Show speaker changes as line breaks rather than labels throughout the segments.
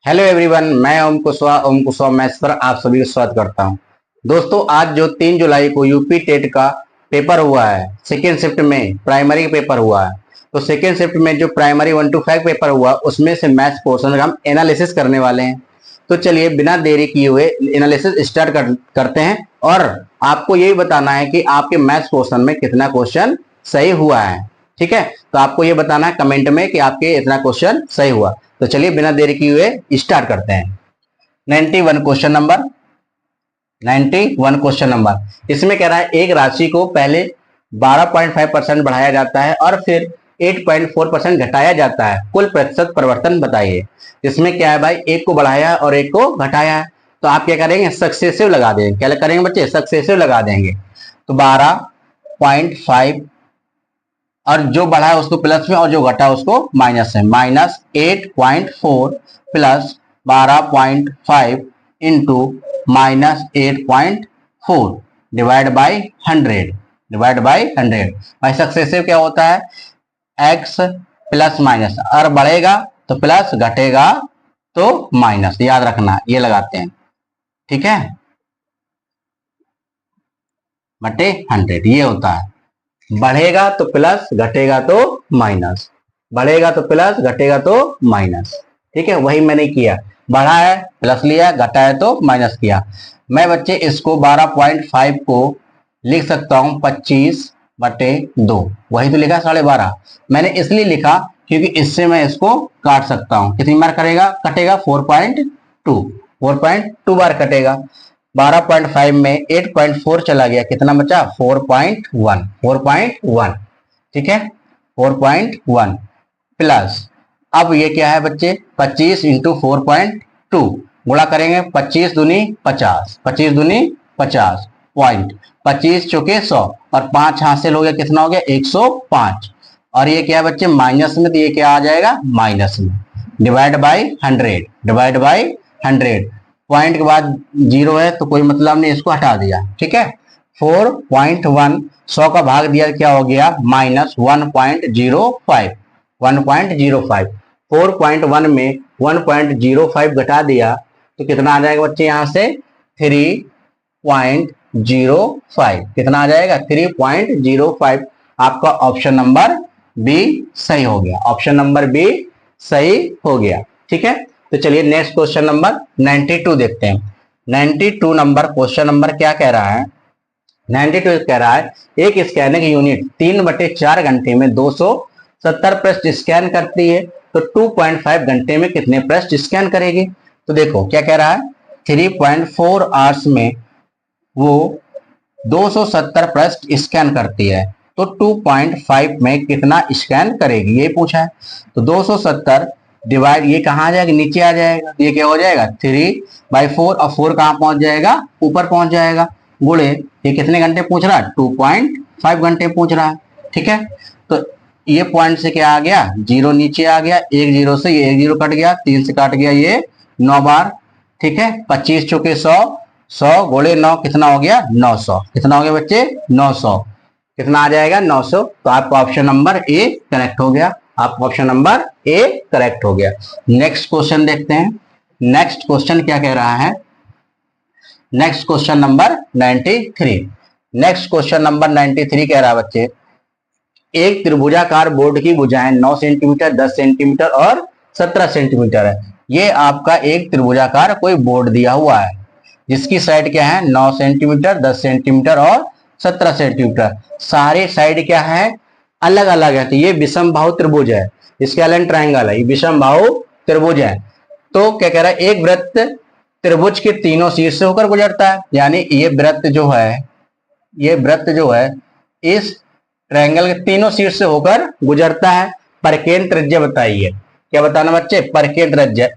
Hello everyone, मैं ओम Kushwaha maths पर आप सभी का स्वागत करता हूं। दोस्तों, आज जो 3 जुलाई को यूपी टेट का पेपर हुआ है, सेकेंड शिफ्ट में प्राइमरी का पेपर हुआ है। तो सेकेंड शिफ्ट में जो प्राइमरी 1 to 5 पेपर हुआ, उसमें से मैथ्स पोर्शन हम एनालिसिस करने वाले हैं। तो चलिए बिना देरी किए हुए एनालिसिस स्टार्ट करते हैं और आपको यही बताना है कि आपके मैथ्स पोर्शन में कितना क्वेश्चन सही हुआ है। ठीक है, तो आपको ये बताना है कमेंट में कि आपके इतना क्वेश्चन सही हुआ। तो चलिए बिना देरी किए हुए स्टार्ट करते हैं। 91 क्वेश्चन नंबर 91 क्वेश्चन नंबर इसमें कह रहा है एक राशि को पहले 12.5% बढ़ाया जाता है और फिर 8.4% घटाया जाता है, कुल प्रतिशत परिवर्तन बताइए। इसमें क्या है भाई, एक को बढ़ाया और एक को घटाया है, तो आप क्या करेंगे, सक्सेसिव लगा देंगे। क्या करेंगे बच्चे, सक्सेसिव लगा देंगे। तो 12.5 और जो बढ़ा है उसको प्लस में और जो घटा है उसको माइनस में, -8.4 प्लस 12.5 इंटू -8.4 डिवाइड बाई 100 भाई सक्सेसिव क्या होता है, एक्स प्लस माइनस, और बढ़ेगा तो प्लस, घटेगा तो माइनस, याद रखना ये लगाते हैं। ठीक है, बटे 100 ये होता है। बढ़ेगा तो प्लस, घटेगा तो माइनस, बढ़ेगा तो प्लस, घटेगा तो माइनस। ठीक है, वही मैंने किया, बढ़ा है प्लस लिया, घटा है तो माइनस किया। मैं बच्चे इसको 12.5 को लिख सकता हूं 25/2, वही तो लिखा 12.5। मैंने इसलिए लिखा क्योंकि इससे मैं इसको काट सकता हूं। कितनी बार करेगा, कटेगा 4.2 बार कटेगा। 12.5 में 8.4 चला गया, कितना बचा 4.1। ठीक है, 4.1 प्लस, अब ये क्या है बच्चे, 25 इंटू 4.2 गुणा करेंगे, 25 दूनी 50, 25 दूनी 50 पॉइंट, 25 चौके 100 और 5 हासिल हो गया, कितना हो गया 105। और ये क्या है बच्चे, माइनस में, तो ये क्या आ जाएगा माइनस में, डिवाइड बाई 100 पॉइंट के बाद जीरो है तो कोई मतलब नहीं, इसको हटा दिया। ठीक है, 4.1 100 का भाग दिया, क्या हो गया -1.05। 4.1 में 1.05 घटा दिया तो कितना आ जाएगा बच्चे, यहां से 3.05। कितना आ जाएगा 3.05। आपका ऑप्शन नंबर बी सही हो गया, ऑप्शन नंबर बी सही हो गया। ठीक है, तो चलिए नेक्स्ट क्वेश्चन नंबर 92 देखते हैं। 92 नंबर क्वेश्चन नंबर क्या कह रहा है, 92 कह रहा है एक स्कैनिंग यूनिट 3/4 घंटे में 270 पृष्ठ स्कैन करती है, तो 2.5 घंटे में कितने पृष्ठ स्कैन करेगी। तो देखो क्या कह रहा है, 3.4 आवर्स में वो 270 पृष्ठ स्कैन करती है, तो 2.5 में कितना स्कैन करेगी, ये पूछा है। तो 270 डिवाइड, ये कहाँ आ जाएगा, नीचे आ जाएगा, ये क्या हो जाएगा 3/4 और 4 कहाँ पहुंच जाएगा, ऊपर पहुंच जाएगा, गुणे ये कितने घंटे पूछ रहा है, 2.5 घंटे पूछ रहा है। ठीक है, तो ये पॉइंट से क्या आ गया, जीरो नीचे आ गया, एक जीरो से ये एक जीरो कट गया, 3 से काट गया ये 9 बार। ठीक है, 25 चौके 100, 100 गुणे 9 कितना हो गया 900। कितना हो गया बच्चे 900, कितना आ जाएगा 900। तो आपका ऑप्शन नंबर ए करेक्ट हो गया, आपका ऑप्शन नंबर ए करेक्ट हो गया। नेक्स्ट क्वेश्चन देखते हैं, नेक्स्ट क्वेश्चन क्या कह रहा है, next question number 93। Next question number 93 कह रहा है बच्चे एक त्रिभुजाकार बोर्ड की भुजाएं 9 सेंटीमीटर, 10 सेंटीमीटर और 17 सेंटीमीटर है। ये आपका एक त्रिभुजाकार कोई बोर्ड दिया हुआ है जिसकी साइड क्या है 9 सेंटीमीटर, 10 सेंटीमीटर और 17 सेंटीमीटर। सारे साइड क्या है, अलग अलग है। तो ये विषम बाहु त्रिभुज है, स्केलन ट्राइंगल है, ये विषम बाहु त्रिभुज है। तो क्या कह रहा है, एक वृत्त त्रिभुज के तीनों शीर्ष से होकर गुजरता है, यानी ये वृत्त जो है, ये वृत्त जो है इस ट्रायंगल के तीनों शीर्ष से होकर गुजरता है। परकेंद्र त्रिज्या बताइए, क्या बताना बच्चे, परकेंद्र त्रिज्या,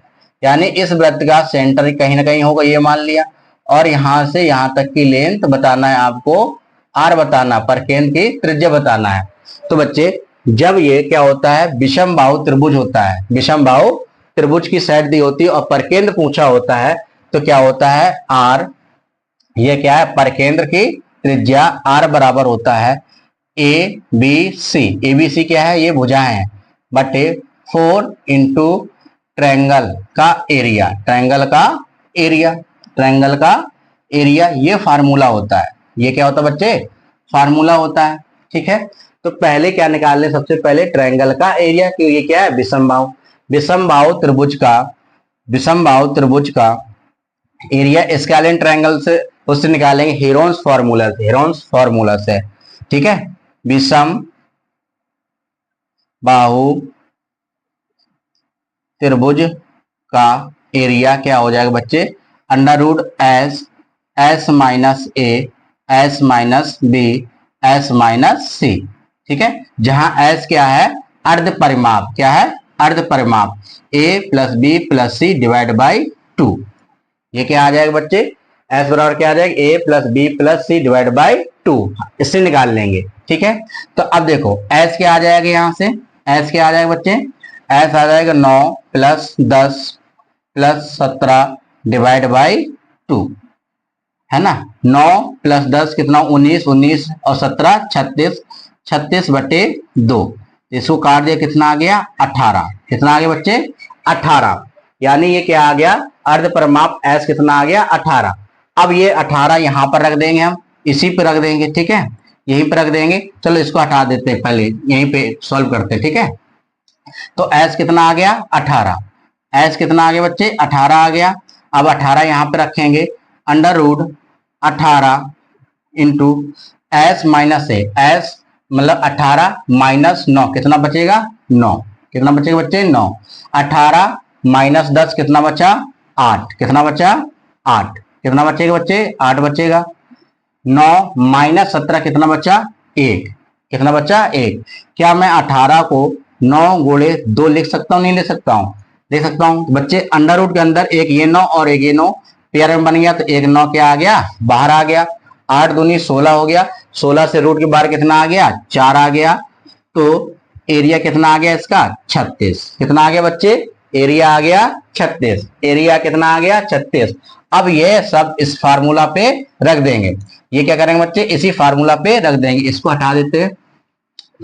यानी इस वृत्त का सेंटर कहीं ना कहीं होगा, ये मान लिया, और यहां से यहां तक की लेंथ बताना है आपको, आर बताना, परकेंद्र की त्रिज्या बताना है। तो बच्चे जब ये क्या होता है, विषम बाहु त्रिभुज होता है, विषम बाहु त्रिभुज की साइड दी होती है और परकेंद्र पूछा होता है, तो क्या होता है आर, ये क्या है परकेंद्र की त्रिज्या आर बराबर होता है A B C. A B C क्या है, ये भुजाएं हैं, बटे 4 इंटू ट्रायंगल का एरिया, ट्रायंगल का एरिया, ट्रायंगल का एरिया, ये फार्मूला होता है। ये क्या होता है बच्चे? फार्मूला होता है। ठीक है, तो पहले क्या निकाल लें? सबसे पहले ट्रायंगल का एरिया, कि ये क्या है? विषमबाहु, विषमबाहु त्रिभुज का, विषमबाहु त्रिभुज का एरिया स्केलिन ट्रायंगल से उससे निकालेंगे हेरोन्स फार्मूला से, हेरोन्स फार्मूला से। ठीक है, विषम बाहु त्रिभुज का एरिया क्या हो जाएगा बच्चे? Under root S, S minus A, S minus B, S minus C. ठीक है, जहां एस क्या है? अर्ध परिमाप। क्या है? अर्ध परिमाप। A plus B plus C divide by 2। ये क्या आ जाएगा बच्चे? एस बराबर क्या आ जाएगा? A plus B plus C divide by 2। इससे निकाल लेंगे। ठीक है, तो अब देखो एस क्या आ जाएगा? यहां से एस क्या आ जाएगा बच्चे? एस आ जाएगा 9 प्लस 10 प्लस 17 डिवाइड बाई 2, है ना। 9 प्लस 10 कितना? 19, 19 और 17 36, 36 बटे 2। इसको काट दिया, कितना आ गया? 18। कितना आ गया बच्चे? 18। यानी ये क्या आ गया? अर्ध परिमाप एस कितना आ गया? 18। अब ये 18 यहां पर रख देंगे, हम इसी पे रख देंगे। ठीक है, यहीं पे रख देंगे। चलो इसको हटा देते हैं, पहले यहीं पे सॉल्व करते हैं। ठीक है, तो एस कितना आ गया? 18। एस कितना आ गया बच्चे? 18 आ गया। अब 18 यहां पे रखेंगे, under root 18 into S minus A, S मतलब 18 माइनस 9, कितना बचेगा? 9। कितना बचेगा बच्चे? 9। 18 माइनस 10 कितना बचा? 8। कितना बचा? 8। कितना बचेगा बच्चे? 8 बचेगा। 9 माइनस 17 कितना बचा? 1। कितना बचा? 1। क्या मैं 18 को 9 गुणे 2 लिख सकता हूँ? नहीं लिख सकता हूँ? लिख सकता हूँ बच्चे। अंडर रूट के अंदर एक ये 9 और एक ये 9 पेयर में बन गया, तो एक 9 क्या आ गया? बाहर आ गया। 8 दूनी 16 हो गया। 16 से रूट के बाहर कितना आ गया? 4 आ गया। तो एरिया कितना आ गया इसका? 36। कितना आ गया बच्चे? एरिया आ गया 36। एरिया कितना आ गया? 36। अब ये सब इस फार्मूला पे रख देंगे। ये क्या करेंगे बच्चे? इसी फार्मूला पे रख देंगे। इसको हटा देते हैं।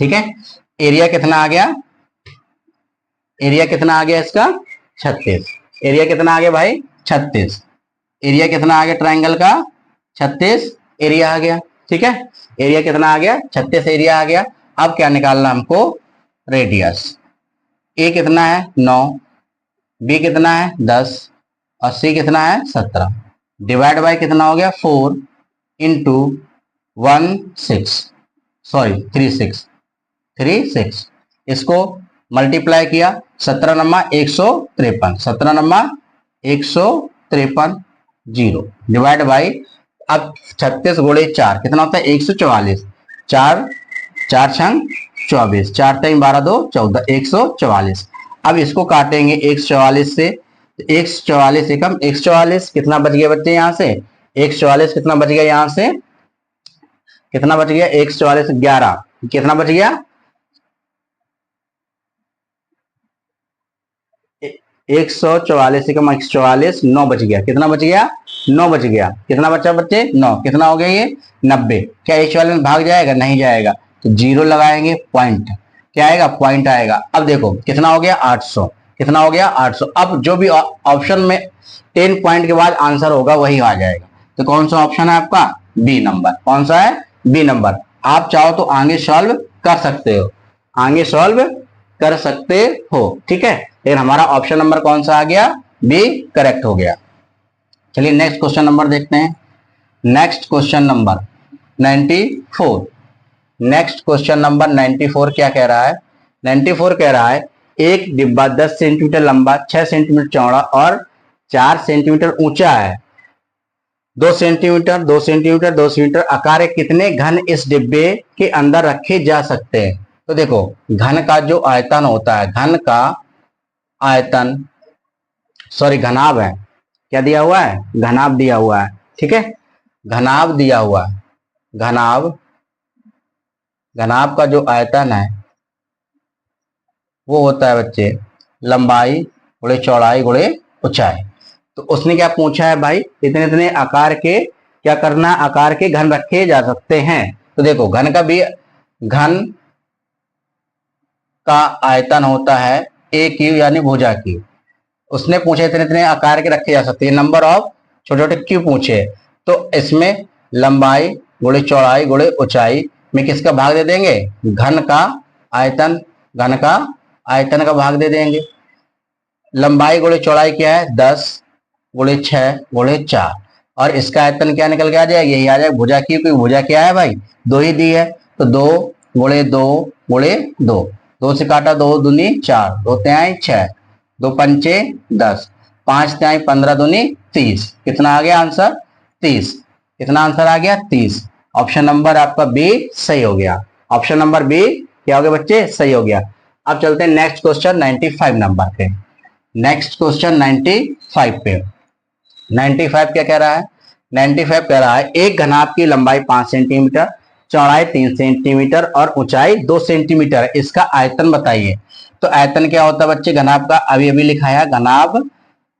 ठीक है, एरिया कितना आ गया? एरिया कितना आ गया इसका? 36। एरिया कितना आ गया भाई? 36। एरिया कितना आ गया ट्रायंगल का? 36 एरिया आ गया। ठीक है, एरिया कितना आ गया? 36 एरिया आ गया। अब क्या निकालना हमको? रेडियस। ए कितना है? 9, बी कितना है? 10 और सी कितना है? 17। डिवाइड बाय कितना हो गया? 4 इंटू 16, सॉरी 36, 36। इसको मल्टीप्लाई किया, 17 number 153, 17 number 153 zero divide by, अब 36 गुणे 4 कितना होता है? 144। 4 4 छंग 24, 4 3 12 2 14, 144। अब इसको काटेंगे 144 से, 144 एकम 144 कितना बच गया बच्चे? यहां से 144 कितना बच गया? यहां से कितना बच गया? 144 11 कितना बच गया? 144 एकम 144 9 बच गया। कितना बच गया? 9 बच गया। कितना बचा बच्चे? 9। कितना हो गया ये? 90। क्या इस वाले में भाग जाएगा? नहीं जाएगा, तो जीरो लगाएंगे, पॉइंट क्या आएगा? पॉइंट आएगा। अब देखो कितना हो गया? 800। कितना हो गया? 800। अब जो भी ऑप्शन में 10 पॉइंट के बाद आंसर होगा वही आ जाएगा। तो कौन सा ऑप्शन है आपका? B number. कौन सा है? B number. आप चाहो तो आगे सॉल्व कर सकते हो, आगे सॉल्व कर सकते हो। ठीक है, लेकिन हमारा ऑप्शन नंबर कौन सा आ गया? बी करेक्ट हो गया। चलिए नेक्स्ट क्वेश्चन नंबर देखते हैं। Next question number 94। Next question number 94 क्या कह रहा है? 94 कह रहा है एक डिब्बा 10 सेंटीमीटर लंबा, 6 सेंटीमीटर चौड़ा और 4 सेंटीमीटर ऊंचा है। 2 सेंटीमीटर 2 सेंटीमीटर 2 सेंटीमीटर आकार के कितने घन इस डिब्बे के अंदर रखे जा सकते हैं? तो देखो घन का जो आयतन होता है, घन का आयतन, सॉरी घनाभ है, क्या दिया हुआ है? घनाभ दिया हुआ है। ठीक है, घनाभ दिया हुआ है। घनाभ, घनाभ का जो आयतन है वो होता है बच्चे लंबाई गुणे चौड़ाई गुणे ऊंचाई। तो उसने क्या पूछा है भाई? इतने इतने आकार के क्या करना? आकार के घन रखे जा सकते हैं। तो देखो घन का भी, घन का आयतन होता है ए क्यू यानी भुजा क्यू। उसने पूछे इतने इतने आकार के रखे जा सकते हैं, नंबर ऑफ छोटे छोटे क्यूब पूछे, तो इसमें लंबाई गुणे चौड़ाई गुणे ऊंचाई में किसका भाग दे देंगे, घन का आयतन, घन का आयतन का भाग दे देंगे। लंबाई गुणे चौड़ाई क्या है, 10 गुणे 6 गुणे 4, और इसका आयतन क्या निकल के आ जाएगा, यही आ जाएगा भुजा की, क्योंकि भुजा क्या है भाई, 2 ही दी है, तो 2 गुणे 2 गुणे 2, 2 से काटा 2 दूनी 4, 2 तिहाई 6, 2 पंचे 10, 5 तिहाई 15 दूनी 30, कितना आ गया आंसर, 30, कितना आंसर आ गया, 30। ऑप्शन नंबर आपका बी सही हो गया, ऑप्शन नंबर बी क्या हो गया बच्चे, सही हो गया। अब चलते हैं नेक्स्ट क्वेश्चन 95 नंबर पे। नेक्स्ट क्वेश्चन 95 पे, 95 क्या कह रहा है, 95 कह रहा है एक घनाभ की लंबाई 5 सेंटीमीटर, चौड़ाई 3 सेंटीमीटर और ऊंचाई 2 सेंटीमीटर है, इसका आयतन बताइए। तो आयतन क्या होता है बच्चे, घनाभ का अभी अभी लिखा है, घनाभ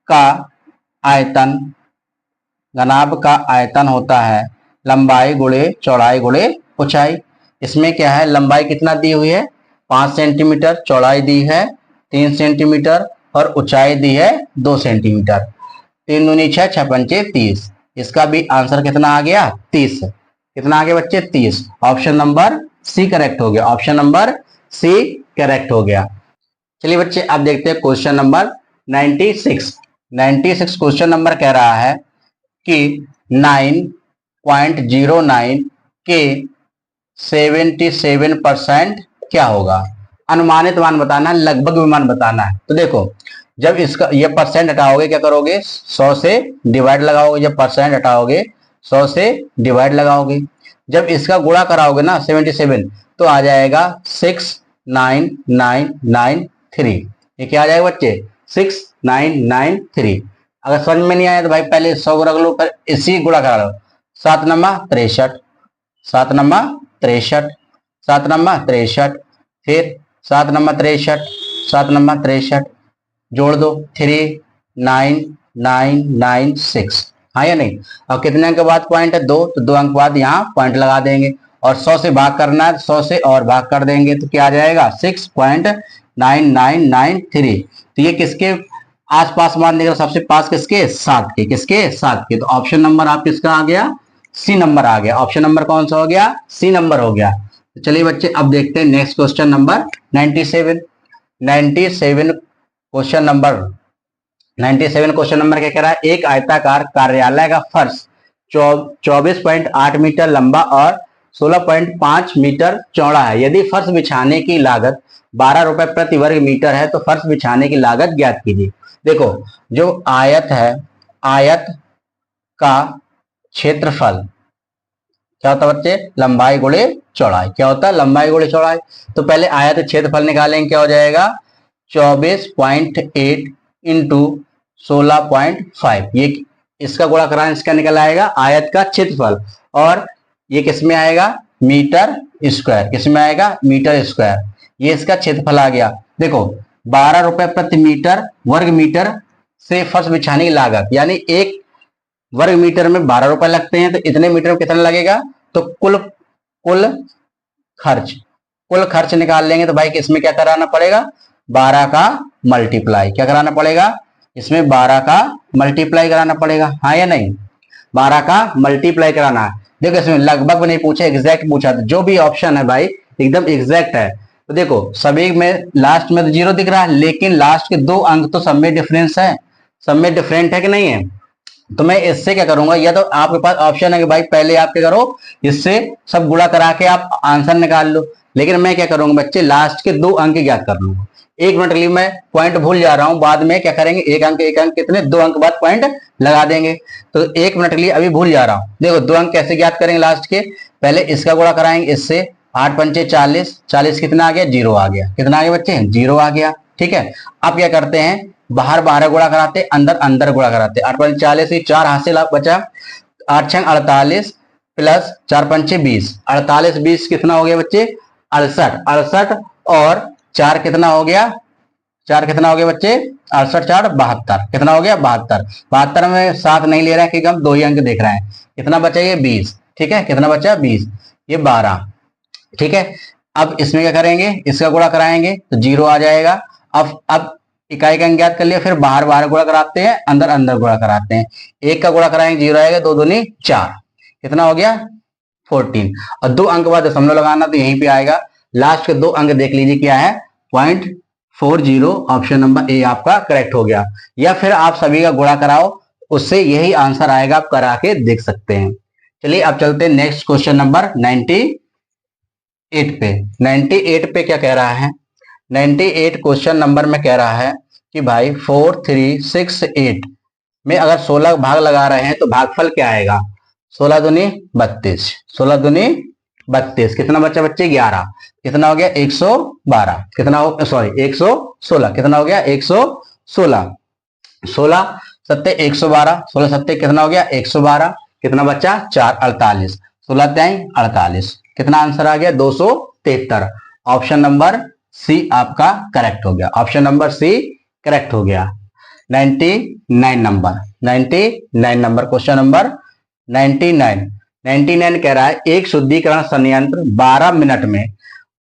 का आयतन, घनाभ का आयतन होता है लंबाई गुणे चौड़ाई गुणे ऊंचाई। इसमें क्या है, लंबाई कितना दी हुई है 5 सेंटीमीटर, चौड़ाई दी है 3 सेंटीमीटर और ऊंचाई दी है 2 सेंटीमीटर, 3 दूनी 6, 6 पंचे 30, इसका भी आंसर कितना आ गया, 30, कितना आ गया बच्चे, 30। ऑप्शन नंबर सी करेक्ट हो गया, ऑप्शन नंबर सी करेक्ट हो गया। चलिए बच्चे अब देखते हैं क्वेश्चन नंबर 96। 96 क्वेश्चन नंबर कह रहा है कि 9.09 के 77% क्या होगा, अनुमानित मान बताना है, लगभग मान बताना है। तो देखो जब इसका ये परसेंट हटाओगे क्या करोगे, 100 से डिवाइड लगाओगे, जब परसेंट हटाओगे 100 से डिवाइड लगाओगे, जब इसका गुणा कराओगे ना 77, तो आ जाएगा 69993, ये क्या आ जाएगा बच्चे, 6993। अगर समझ में नहीं आया तो भाई पहले 100 रख लो, फिर इसी गुणा करा लो, 7 नंबर 63, 7 नंबर 63, 7 नंबर 63, फिर 7 नंबर 63, 7 नंबर 63, जोड़ दो 39996, हाँ या नहीं। और कितने अंक के बाद पॉइंट है, 2, तो 2 अंक बाद यहाँ पॉइंट लगा देंगे, और 100 से भाग करना है, 100 से और भाग कर देंगे, तो क्या आ जाएगा 6.9993। तो ये किसके आसपास मान देगा, सबसे पास किसके, 7 के, किसके 7 के। तो ऑप्शन नंबर आप किसका आ गया, सी नंबर आ गया। ऑप्शन नंबर कौन सा हो गया, सी नंबर हो गया। तो चलिए बच्चे अब देखते हैं next question number 97। 97 question number 97 question number क्या कह रहा है, एक आयताकार कार्यालय का फर्श 24.8 मीटर लंबा और 16.5 मीटर चौड़ा है। यदि फर्श बिछाने की लागत 12 रुपए प्रति वर्ग मीटर है तो फर्श बिछाने की लागत ज्ञात कीजिए। देखो जो आयत है, आयत का क्षेत्रफल क्या होता है बच्चे, लंबाई गुणे चौड़ाई, क्या होता है, लंबाई गुणे चौड़ाई। तो पहले आयत क्षेत्रफल निकालेंगे, क्या हो जाएगा 24.8 इंटू 16.5, ये इसका गुणा कराएं, इसका निकल आएगा आयत का क्षेत्रफल, और ये किसमें आएगा, मीटर स्क्वायर, किसमें आएगा, मीटर स्क्वायर, ये इसका क्षेत्रफल आ गया। देखो 12 रुपए प्रति मीटर वर्ग मीटर से फर्श बिछाने की लागत, यानी एक वर्ग मीटर में 12 रुपए लगते हैं, तो इतने मीटर में कितना लगेगा, तो कुल खर्च निकाल लेंगे। तो भाई इसमें क्या कराना पड़ेगा, 12 का मल्टीप्लाई, क्या कराना पड़ेगा, इसमें 12 का मल्टीप्लाई कराना पड़ेगा, हाँ या नहीं, 12 का मल्टीप्लाई कराना है। देखो इसमें लगभग नहीं पूछे, एग्जैक्ट पूछा, तो जो भी ऑप्शन है भाई एकदम एग्जैक्ट है। तो देखो सभी में लास्ट में तो 0 दिख रहा है, लेकिन लास्ट के 2 अंक तो सब में डिफरेंस है, सब में डिफरेंट है कि नहीं है। तो मैं इससे क्या करूंगा, या तो आपके पास ऑप्शन है कि भाई पहले आप क्या करो, इससे सब गुणा करा के आप आंसर निकाल लो, लेकिन मैं क्या करूंगा बच्चे, लास्ट के 2 अंक ज्ञात कर लूंगा। 1 मिनट के लिए मैं पॉइंट भूल जा रहा हूं, बाद में क्या करेंगे, एक अंक कितने, 2 अंक बाद पॉइंट लगा देंगे। तो 1 मिनट के लिए अभी भूल जा रहा हूं। देखो 2 अंक कैसे ज्ञात करेंगे लास्ट के, पहले इसका गुणा कराएंगे इससे, 8 पंचे 40, 40 कितना आ गया, 0 आ गया, कितना आ गया बच्चे, 0 आ गया। ठीक है, अब क्या करते हैं, बाहर बाहर गुणा कराते, अंदर अंदर गुणा कराते, 8 पंचे 40, 4 हासिल बचा, 8 छंग 48 प्लस 4 पंचे 20, 48 20 कितना हो गया बच्चे, 68, 68 और 4 कितना हो गया, 4 कितना हो गया बच्चे, 68 4 72, कितना हो गया 72, 72 में 7 नहीं ले रहे हैं क्योंकि हम 2 ही अंक देख रहे हैं, कितना बचा ये 20, ठीक है, कितना बचा 20, ये 12, ठीक है। अब इसमें क्या करेंगे, इसका गुणा कराएंगे तो 0 आ जाएगा। अब इकाई का अंक ज्ञात कर लिया, फिर बाहर बाहर गुणा कराते हैं, अंदर अंदर गुणा कराते हैं। एक का गुणा कराएंगे 0 आएगा, 2 दूनी 4, कितना हो गया 14। और 2 अंक बाद दशमलव लगाना तो यहीं पे आएगा। लास्ट के 2 अंक देख लीजिए क्या है 0.40। ऑप्शन नंबर ए आपका करेक्ट हो गया। या फिर आप सभी का गुणा कराओ, उससे यही आंसर आएगा, आप करा के देख सकते हैं। चलिए अब चलते हैं नेक्स्ट क्वेश्चन नंबर 98 पे। 98 पे क्या कह रहा है, 98 क्वेश्चन नंबर में कह रहा है कि भाई 4 3 6 8 में अगर 16 भाग लगा रहे हैं तो भागफल क्या आएगा, 16 दूनी 32, 16 दूनी 32, कितना बच्चा बच्चे 11, कितना हो गया 112, कितना हो सॉरी 116, कितना हो गया 116, 16 सत्ते 112, 16 सत्ते कितना हो गया 112, कितना बच्चा 4 48, 16 त्याई 48, कितना आंसर आ गया 273। ऑप्शन नंबर सी आपका करेक्ट हो गया, ऑप्शन नंबर सी करेक्ट हो गया। 99 नंबर, 99 नंबर क्वेश्चन नंबर 99 कह रहा है एक शुद्धिकरण संयंत्र 12 मिनट में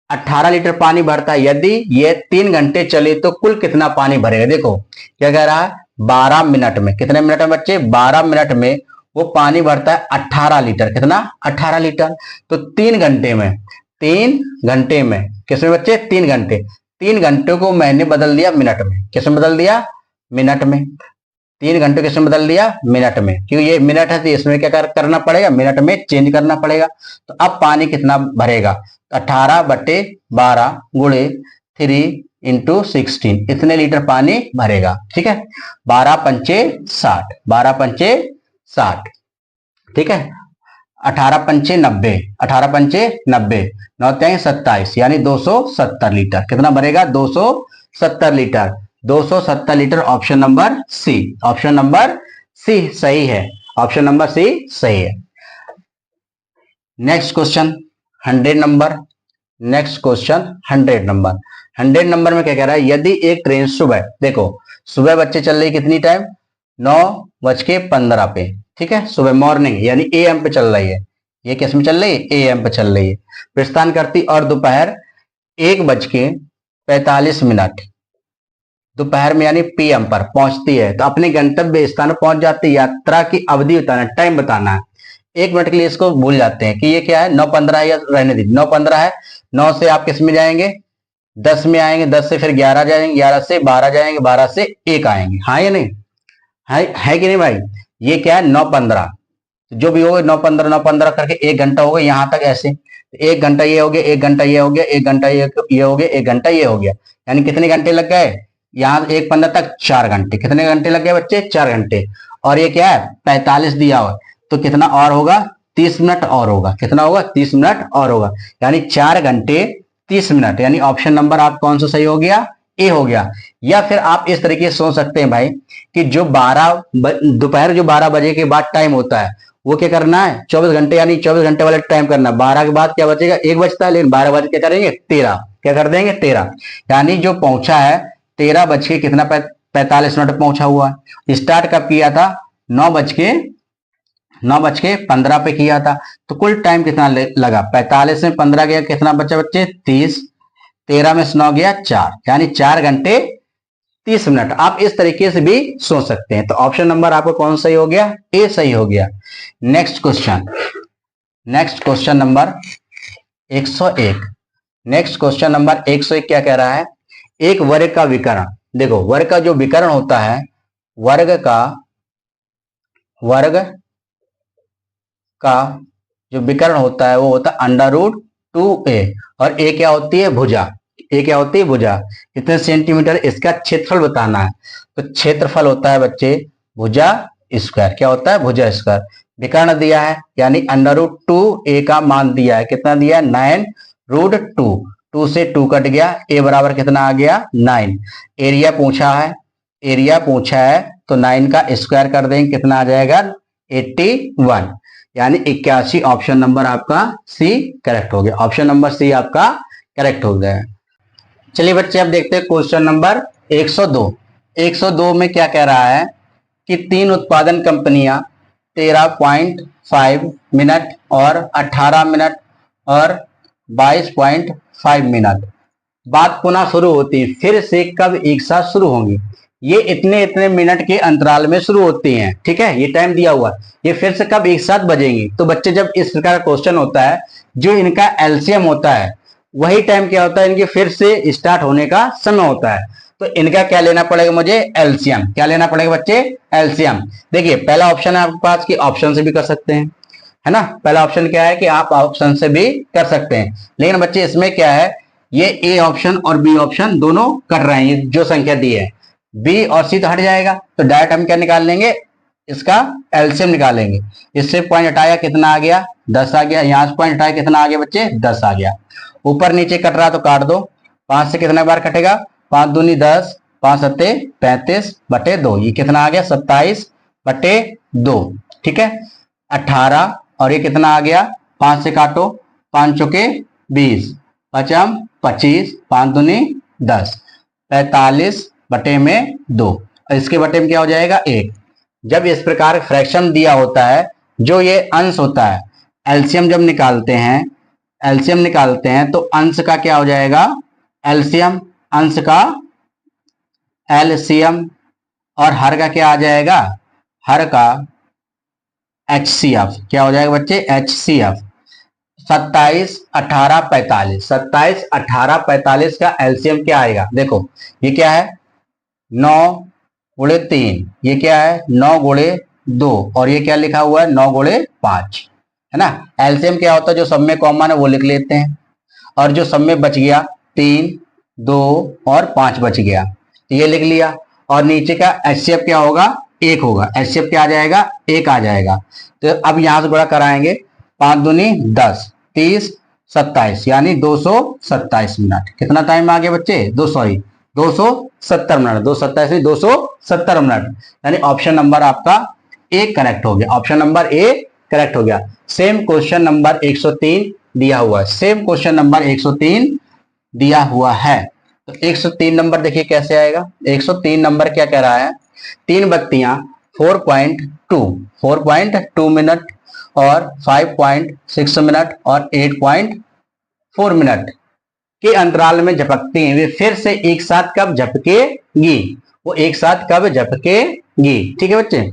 18 लीटर पानी भरता है, यदि ये 3 घंटे चले तो कुल कितना पानी भरेगा। देखो क्या कह रहा है 12 मिनट में, कितने मिनट में बच्चे 12 मिनट में वो पानी भरता है 18 लीटर, कितना 18 लीटर। तो 3 घंटे में, 3 घंटे में किसमें बच्चे 3 घंटे, 3 घंटे को मैंने बदल दिया मिनट में, किसमें बदल दिया मिनट में, 3 घंटे किसमें बदल दिया मिनट में, क्योंकि ये मिनट है तो इसमें क्या करना पड़ेगा मिनट में चेंज करना पड़ेगा। तो अब पानी कितना भरेगा 18/12 गुणे 3 इंटू 16, इतने लीटर पानी भरेगा। ठीक है 12 पंचे 60, 12 पंचे 60, ठीक है 18 पंचे 90, 18 पंचे 90, 9 त्याई 27, यानी 270 लीटर, कितना भरेगा 270 litre, 270 litre. Option number C, option number C सही है, ऑप्शन नंबर सी सही है। Next question 100 number, next question 100 number, 100 number में क्या कह रहा है यदि एक ट्रेन सुबह, देखो सुबह बच्चे चल रही कितनी टाइम 9:15 पे, ठीक है सुबह मॉर्निंग यानी AM पे चल रही है, ये किस में चल रही है AM पे चल रही है, प्रस्थान करती और दोपहर 1:45 दोपहर में यानी PM पर पहुंचती है, तो अपने गंतव्य स्थान पर पहुंच जाती है। यात्रा की अवधि बताना, टाइम बताना है। 1 मिनट के लिए इसको भूल जाते हैं कि ये क्या है 9:15 है, या रहने दीजिए 9:15 है। 9 से आप किस में जाएंगे 10 में आएंगे, 10 से फिर 11 जाएंगे, 11 से 12 जाएंगे, 12 से 1 आएंगे, हाँ या नहीं है कि नहीं भाई। ये क्या है 9:15, जो भी होगा 9:15 9:15 करके 1 घंटा हो गया यहाँ तक, ऐसे 1 घंटा ये हो गया, 1 घंटा ये हो गया, 1 घंटा ये हो गया, 1 घंटा ये हो गया, यानी कितने घंटे लग गए यहाँ 1:15 तक 4 घंटे, कितने घंटे लग गए बच्चे 4 घंटे। और ये क्या है 45 दिया हुआ, तो कितना और होगा 30 मिनट और होगा, कितना होगा 30 मिनट और होगा, यानी 4 घंटे 30 मिनट, यानी ऑप्शन नंबर आप कौन सा सही हो गया ए हो गया। या फिर आप इस तरीके से सोच सकते हैं भाई कि जो दोपहर जो 12 बजे के बाद टाइम होता है वो क्या करना है 24 घंटे, यानी 24 घंटे वाला टाइम करना, 12 के बाद क्या बचेगा 1 बचता है, लेकिन 12 बजे क्या करेंगे 13, क्या कर देंगे 13, यानी जो पहुंचा है 13 बज के कितना 45 मिनट पहुंचा हुआ है। स्टार्ट कब किया था 9:15 पे किया था, तो कुल टाइम कितना लगा 45 में 15 गया, कितना बच्चा बच्चे 30, 13 में 9 गया 4, यानी 4 घंटे 30 मिनट। आप इस तरीके से भी सोच सकते हैं। तो ऑप्शन नंबर आपको कौन सही हो गया ए सही हो गया। Next question, next question number 101, next question number 101 क्या कह रहा है एक वर्ग का विकर्ण, देखो वर्ग का जो विकर्ण होता है, वर्ग का जो विकर्ण होता है वो होता है √2a, और ए क्या होती है भुजा, ए क्या होती है भुजा, कितने सेंटीमीटर इसका क्षेत्रफल बताना है। तो क्षेत्रफल होता है बच्चे भुजा स्क्वायर, क्या होता है भुजा स्क्वायर। विकर्ण दिया है यानी √2a का मान दिया है, कितना दिया है 9√2, 2 से 2 कट गया, a बराबर कितना आ गया 9। एरिया पूछा है, एरिया पूछा है तो 9 का स्क्वायर कर देंगे, कितना आ जाएगा 81, यानी 81। ऑप्शन नंबर आपका सी करेक्ट हो गया, ऑप्शन नंबर सी आपका करेक्ट हो गया। चलिए बच्चे अब देखते हैं क्वेश्चन नंबर 102। 102 में क्या कह रहा है कि 3 उत्पादन कंपनियां 13.5 मिनट और 18 मिनट और 22.5 मिनट बात पुनः शुरू होती है, फिर से कब एक साथ शुरू होंगी। ये इतने इतने मिनट के अंतराल में शुरू होती हैं, ठीक है, ये टाइम दिया हुआ है। ये फिर से कब एक साथ बजेंगी। तो बच्चे जब इस प्रकार का क्वेश्चन होता है, जो इनका एलसीएम होता है, वही टाइम क्या होता है, इनके फिर से स्टार्ट होने का समय होता है। तो इनका क्या लेना पड़ेगा मुझे, एलसीएम। क्या लेना पड़ेगा बच्चे, एलसीएम। देखिए पहला ऑप्शन है आपके पास कि ऑप्शन से भी कर सकते हैं, है ना। पहला ऑप्शन क्या है कि आप ऑप्शन से भी कर सकते हैं, लेकिन बच्चे इसमें क्या है, ये ए ऑप्शन और बी ऑप्शन दोनों कर रहे हैं। ये जो संख्या दी है, बी और सी तो हट जाएगा, तो डायरेक्ट हम क्या निकाल लेंगे, इसका एलसीएम निकालेंगे। इससे पॉइंट हटाया, कितना आ गया, 10 आ गया। यहां से पॉइंट हटाया, कितना आ गया बच्चे, 10 आ गया। ऊपर नीचे कट रहा तो काट दो। 5 से कितने बार कटेगा, 5 दूनी 10, 5 सत्ते 35 बटे 2, ये कितना आ गया, 27 बटे 2, ठीक है। 18 और ये कितना आ गया, 5 से काटो, 5 चौके 20, पचम 25, 5 दूनी 10, 45 बटे में 2, और इसके बटे में क्या हो जाएगा, 1। जब इस प्रकार फ्रैक्शन दिया होता है, जो ये अंश होता है, एलसीएम जब निकालते हैं, एलसीएम निकालते हैं तो अंश का क्या हो जाएगा, एलसीएम, अंश का एलसीएम, और हर का क्या आ जाएगा, हर का एचसीएफ। क्या हो जाएगा बच्चे, एचसीएफ। 27 18 45, 27 18 45 का एलसीएम क्या आएगा, देखो ये क्या है, 9 गुणे 3, ये क्या है 9 गुणे 2, और ये क्या लिखा हुआ है, 9 गुणे 5, है ना। एलसीएम क्या होता है, जो सब में कॉमन है वो लिख लेते हैं, और जो सब में बच गया 3 2 और 5 बच गया, ये लिख लिया। और नीचे का एचसीएफ क्या होगा, 1 होगा। एचसीएफ क्या आ जाएगा, 1 आ जाएगा। तो अब यहां से गुणा कराएंगे, 5 दूनी 10, 30 27, यानी 227 मिनट। कितना टाइम आ गया बच्चे, 270 मिनट, 227 270 मिनट, यानी ऑप्शन नंबर आपका ए करेक्ट हो गया। ऑप्शन नंबर ए करेक्ट हो गया। सेम क्वेश्चन नंबर 103 दिया हुआ है, सेम क्वेश्चन नंबर 103 दिया हुआ है। तो 103 नंबर देखिए कैसे आएगा। 103 नंबर क्या कह रहा है, 3 बत्तियां 4.2 मिनट और 5.6 मिनट और 8.4 मिनट के अंतराल में झपकती हैं। वे फिर से एक साथ कब झपकेगी, वो एक साथ कब झपकेगी, ठीक है बच्चे।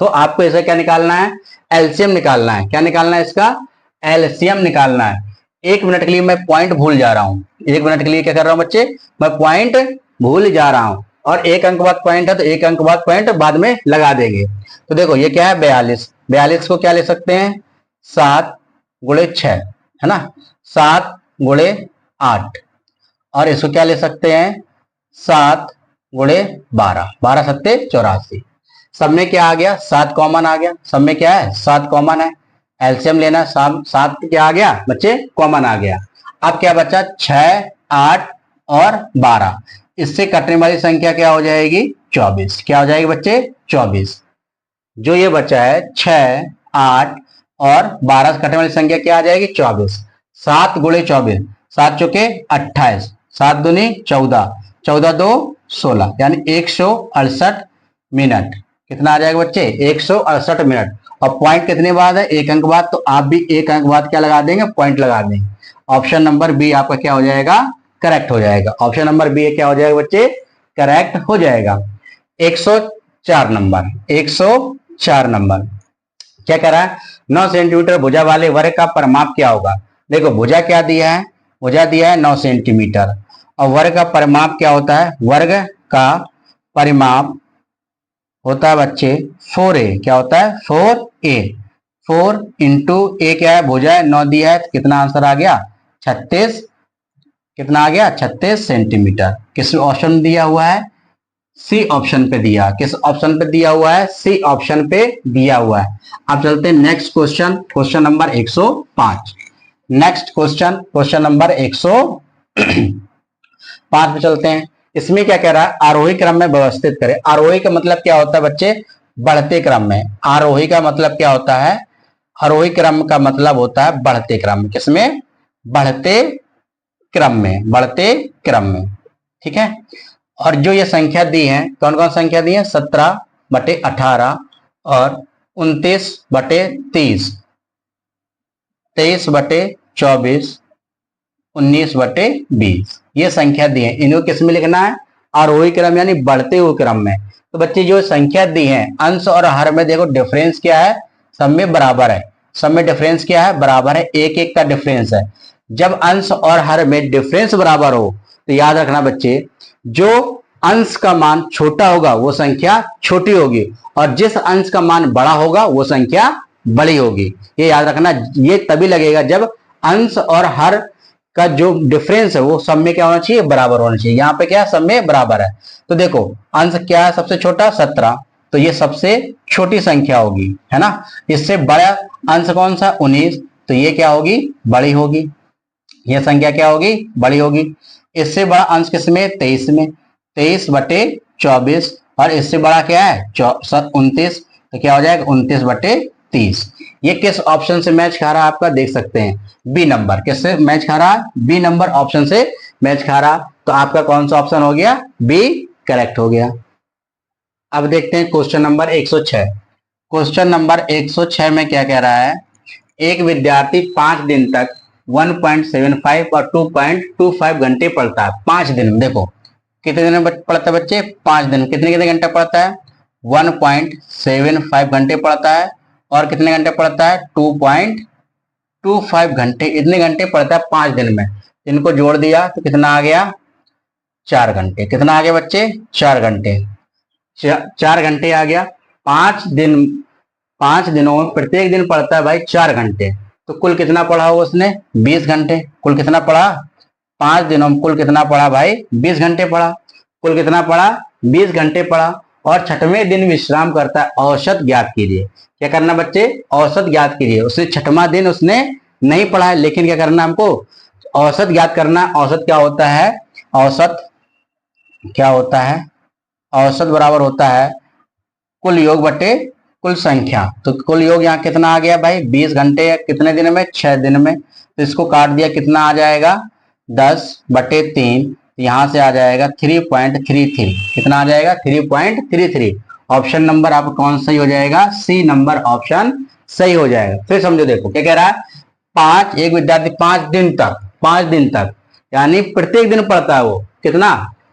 तो आपको ऐसा क्या निकालना है, एलसीएम निकालना है। क्या निकालना है इसका, एलसीएम निकालना है। 1 मिनट के लिए मैं पॉइंट भूल जा रहा हूं, 1 मिनट के लिए क्या कर रहा हूं बच्चे, मैं पॉइंट भूल जा रहा हूं, और 1 अंक बाद पॉइंट है तो 1 अंक बाद पॉइंट बाद में लगा देंगे। तो देखो ये क्या है, 42, 42 को क्या ले सकते हैं, 7 गुणे 6, है ना, 7 गुणे 8, और इसको क्या ले सकते हैं, 7 गुणे 12, 12 सत्ते 84। सब में क्या आ गया, 7 कॉमन आ गया, सब में क्या है, 7 कॉमन है। एलसीएम लेना, 7 क्या आ गया बच्चे, कॉमन आ गया। अब क्या बचा, 6 8 और 12, इससे कटने वाली संख्या क्या हो जाएगी, 24। क्या हो जाएगी बच्चे, 24। जो ये बचा है 6 8 और 12 से कटने वाली संख्या क्या आ जाएगी, 24। 7 गुणे 24, 7 चौके 28, 7 दूनी 14, 14 2 16, यानी 168 मिनट। कितना आ जाएगा बच्चे, 168 मिनट। और पॉइंट कितने बाद है, 1 अंक बाद, तो आप भी 1 अंक बाद क्या लगा देंगे, पॉइंट लगा देंगे। ऑप्शन नंबर बी आपका क्या हो जाएगा, करेक्ट हो जाएगा। ऑप्शन नंबर बी क्या हो जाएगा बच्चे, करेक्ट हो जाएगा। 104 नंबर, 104 नंबर क्या कह रहा है, 9 सेंटीमीटर भुजा वाले वर्ग का परिमाप क्या होगा। देखो भुजा क्या दिया है, भुजा दिया है 9 सेंटीमीटर, और वर्ग का परिमाप क्या होता है, वर्ग का परिमाप होता है बच्चे 4a। क्या होता है, 4a। 4 इंटू ए क्या है, भुजा है, 9 दिया है, तो कितना आंसर आ गया, 36, कितना आ गया, 36 सेंटीमीटर। किस ऑप्शन में दिया हुआ है, सी ऑप्शन पे दिया। किस ऑप्शन पे दिया हुआ है, सी ऑप्शन पे दिया हुआ है। अब चलते हैं next question, question number 105। Next question, question number 105 पे चलते हैं। इसमें क्या कह रहा है, आरोही क्रम में व्यवस्थित करें। आरोही का मतलब क्या होता है बच्चे, बढ़ते क्रम में। आरोही का मतलब क्या होता है, आरोही क्रम का मतलब होता है बढ़ते क्रम में। किसमें, बढ़ते क्रम में, बढ़ते क्रम में, ठीक है। और जो ये संख्या दी है, कौन कौन संख्या दी है, 17 बटे 18 और 29 बटे 30, 23 बटे 24 19/20 ये संख्या दी है, इनको किस में लिखना है, आरोही क्रम यानी बढ़ते हुए क्रम में। तो बच्चे जो संख्या दी है अंश और हर में देखो डिफरेंस क्या है, सब में बराबर है, सब में डिफरेंस क्या है, बराबर है, एक एक का डिफरेंस है। जब अंश और हर में डिफरेंस बराबर हो तो याद रखना बच्चे, जो अंश का मान छोटा होगा वो संख्या छोटी होगी, और जिस अंश का मान बड़ा होगा वो संख्या बड़ी होगी। ये याद रखना, ये तभी लगेगा जब अंश और हर का जो डिफरेंस है वो सब में क्या होना चाहिए, बराबर होना चाहिए। यहाँ पे क्या सब में बराबर है, तो देखो अंश क्या है सबसे छोटा 17, तो ये सबसे छोटी संख्या होगी, है ना। इससे बड़ा अंश कौन सा 19, तो ये क्या होगी, बड़ी होगी, ये संख्या क्या होगी, बड़ी होगी। इससे बड़ा अंश किसमें, 23 में, 23/24, और इससे बड़ा क्या है 29, तो क्या हो जाएगा 29/30। ये किस ऑप्शन से मैच खा रहा है आपका, देख सकते हैं बी नंबर, किससे मैच खा रहा है, बी नंबर ऑप्शन से मैच खा रहा। तो आपका कौन सा ऑप्शन हो गया, बी करेक्ट हो गया। अब देखते हैं क्वेश्चन नंबर 106। क्वेश्चन नंबर 106 में क्या कह रहा है, एक विद्यार्थी 5 दिन तक 1.75 और 2.25 घंटे पढ़ता है 5 दिन में। देखो कितने दिन में पढ़ता है बच्चे, 5 दिन, कितने कितने घंटे पढ़ता है, 1.75 घंटे पढ़ता है, और कितने घंटे पढ़ता है, 2.25 घंटे, इतने घंटे पढ़ता है 5 दिन में। इनको जोड़ दिया तो कितना आ गया, 4 घंटे। कितना आ गया बच्चे, 4 घंटे, 4 घंटे आ गया। 5 दिन, 5 दिनों में प्रत्येक दिन पढ़ता है भाई 4 घंटे, तो कुल कितना पढ़ा हो उसने, 20 घंटे। कुल कितना पढ़ा, 5 दिनों में कुल कितना पढ़ा भाई, 20 घंटे पढ़ा। कुल कितना पढ़ा, 20 घंटे पढ़ा। और 6वें दिन विश्राम करता है, औसत ज्ञात कीजिए। क्या करना बच्चे, औसत ज्ञात कीजिए। उसने 6वां दिन उसने नहीं पढ़ा है, लेकिन क्या करना हमको, औसत ज्ञात करना। औसत क्या होता है, औसत क्या होता है, औसत बराबर होता है कुल योग बटे कुल संख्या। तो कुल योग यहाँ कितना आ गया भाई, 20 घंटे, कितने दिन में, 6 दिन में। तो इसको काट दिया, कितना आ जाएगा, 10/3, यहां से आ जाएगा 3.33। कितना आ जाएगा, 3.33। ऑप्शन नंबर आपका कौन सही हो जाएगा, सी नंबर ऑप्शन सही हो जाएगा। फिर समझो, देखो क्या कह रहा है, 5, एक विद्यार्थी 5 दिन तक, 5 दिन तक यानी प्रत्येक दिन पढ़ता है वो कितना,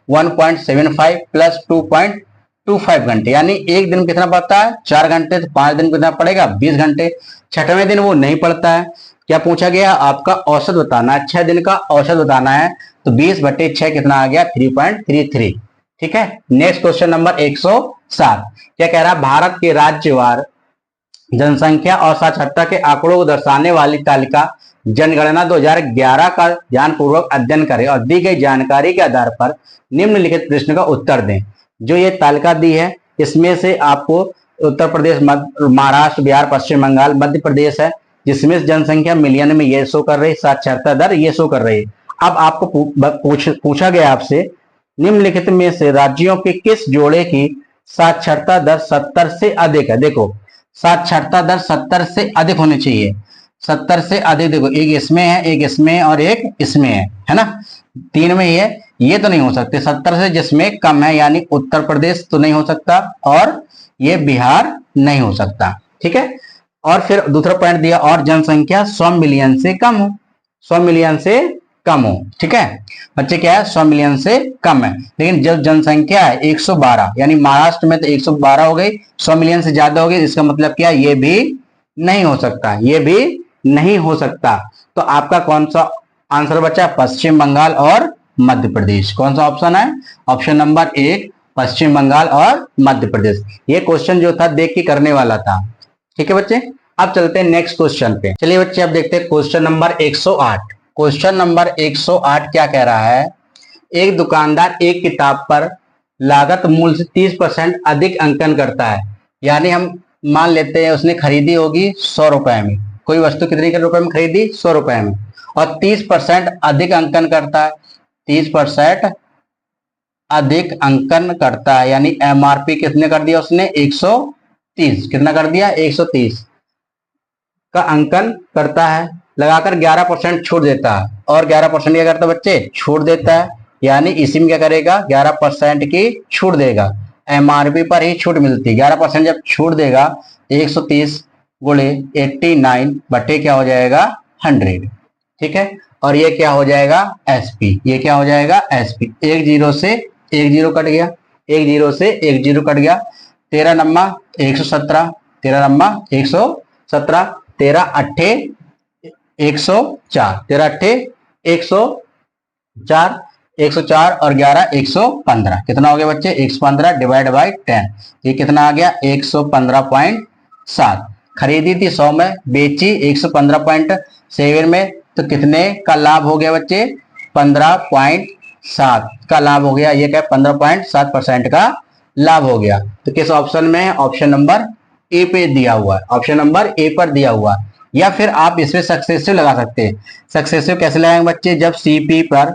1.75 प्लस 2.25 घंटे, यानी एक दिन कितना पढ़ता है, 4 घंटे, तो 5 दिन कितना पड़ेगा, 20 घंटे। 6वें दिन वो नहीं पढ़ता है। क्या पूछा गया, आपका औसत बताना है, 6 दिन का औसत बताना है। तो 20/6 कितना आ गया, 3.33। ठीक है। नेक्स्ट क्वेश्चन नंबर 107 क्या कह रहा है, भारत के राज्यवार जनसंख्या और साक्षरता के आंकड़ों को दर्शाने वाली तालिका जनगणना 2011 का ध्यानपूर्वक अध्ययन करें और दी गई जानकारी के आधार पर निम्नलिखित प्रश्न का उत्तर दें। जो ये तालिका दी है इसमें से आपको उत्तर प्रदेश, महाराष्ट्र, बिहार, पश्चिम बंगाल, मध्य प्रदेश है, जिसमें जनसंख्या मिलियन में ये शो कर रही, साक्षरता दर ये शो कर रही है। अब आपको पूछा गया आपसे, निम्नलिखित में से राज्यों के किस जोड़े की साक्षरता दर 70 से अधिक है। देखो साक्षरता दर 70 से अधिक होनी चाहिए, 70 से अधिक। देखो एक इसमें है, एक इसमें, और एक इसमें है ना, 3 में ही है। ये तो नहीं हो सकते 70 से, जिसमें कम है यानी उत्तर प्रदेश तो नहीं हो सकता, और ये बिहार नहीं हो सकता। ठीक है। और फिर दूसरा पॉइंट दिया, और जनसंख्या 100 मिलियन से कम हो, 100 मिलियन से कम हो। ठीक है बच्चे, क्या है, 100 मिलियन से कम है। लेकिन जब जनसंख्या है 112, यानी महाराष्ट्र में तो 112 हो गई, 100 मिलियन से ज्यादा हो गई, इसका मतलब क्या, ये भी नहीं हो सकता, ये भी नहीं हो सकता। तो आपका कौन सा आंसर बचा, पश्चिम बंगाल और मध्य प्रदेश। कौन सा ऑप्शन है, ऑप्शन नंबर 1 पश्चिम बंगाल और मध्य प्रदेश। ये क्वेश्चन जो था देख के करने वाला था। ठीक है बच्चे, अब चलते हैं नेक्स्ट क्वेश्चन पे। चलिए बच्चे, अब देखते हैं क्वेश्चन नंबर 108। क्वेश्चन नंबर 108 क्या कह रहा है, एक दुकानदार एक किताब पर लागत मूल्य से 30% अधिक अंकन करता है। यानी हम मान लेते हैं उसने खरीदी होगी 100 रुपए में, कोई वस्तु कितने के रुपए में खरीदी, 100 रुपए में, और 30% अधिक अंकन करता है, 30% अधिक अंकन करता है, यानी एमआरपी कितने कर दिया उसने, 130। कितना कर दिया, 130 का अंकन करता है, लगाकर 11% छूट देता है। और 11% क्या करता है बच्चे, छूट देता है, यानी इसी में क्या करेगा, 11% की छूट देगा। एमआरपी पर ही छूट मिलती है, 11% जब छूट देगा, 130 गुणे 89 बटे क्या हो जाएगा, 100। ठीक है। और ये क्या हो जाएगा एसपी, ये क्या हो जाएगा एसपी। एक जीरो से एक जीरो कट गया, एक जीरो से एक जीरो कट गया, 13 नम्मा 117, 13 नम्मा 117, 13 अट्ठे 104, 13 अट्ठे 104, 104 और 11 115, कितना हो गया बच्चे 115 डिवाइड बाई 10, ये कितना आ गया 115.7। खरीदी थी 100 में, बेची 115.7 में, तो कितने का लाभ हो गया बच्चे 15.7 का लाभ हो गया। ये क्या 15.7% का लाभ हो गया। तो किस ऑप्शन में है, ऑप्शन नंबर ए पे दिया हुआ है, ऑप्शन नंबर ए पर दिया हुआ है। या फिर आप इसमें सक्सेसिव लगा सकते हैं। सक्सेसिव कैसे लगाएंगे बच्चे, जब सीपी पर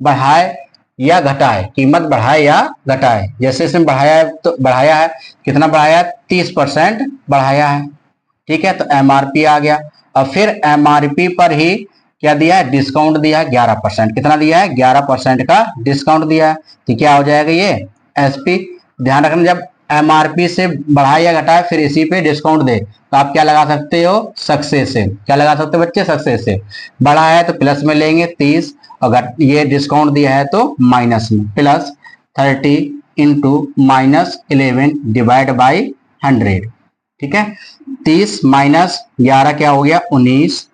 बढ़ाए या घटाए, कीमत बढ़ाए या घटाए। जैसे इसमें बढ़ाया है तो बढ़ाया है, कितना बढ़ाया है 30% बढ़ाया है, ठीक है, तो एमआरपी आ गया। और फिर एमआरपी पर ही क्या दिया है, डिस्काउंट दिया है 11%, कितना दिया है 11% का डिस्काउंट दिया है, तो क्या हो जाएगा ये एसपी। ध्यान रखना जब एमआरपी से बढ़ाए या घटाए फिर इसी पे डिस्काउंट दे तो आप क्या लगा सकते हो सक्सेसिव, क्या लगा सकते हो बच्चे सक्सेसिव। बढ़ा है तो प्लस में लेंगे 30 और ये डिस्काउंट दिया है तो माइनस में, प्लस 30 इंटू -11 डिवाइड बाई 100, ठीक है। 30 माइनस 11 क्या हो गया 19,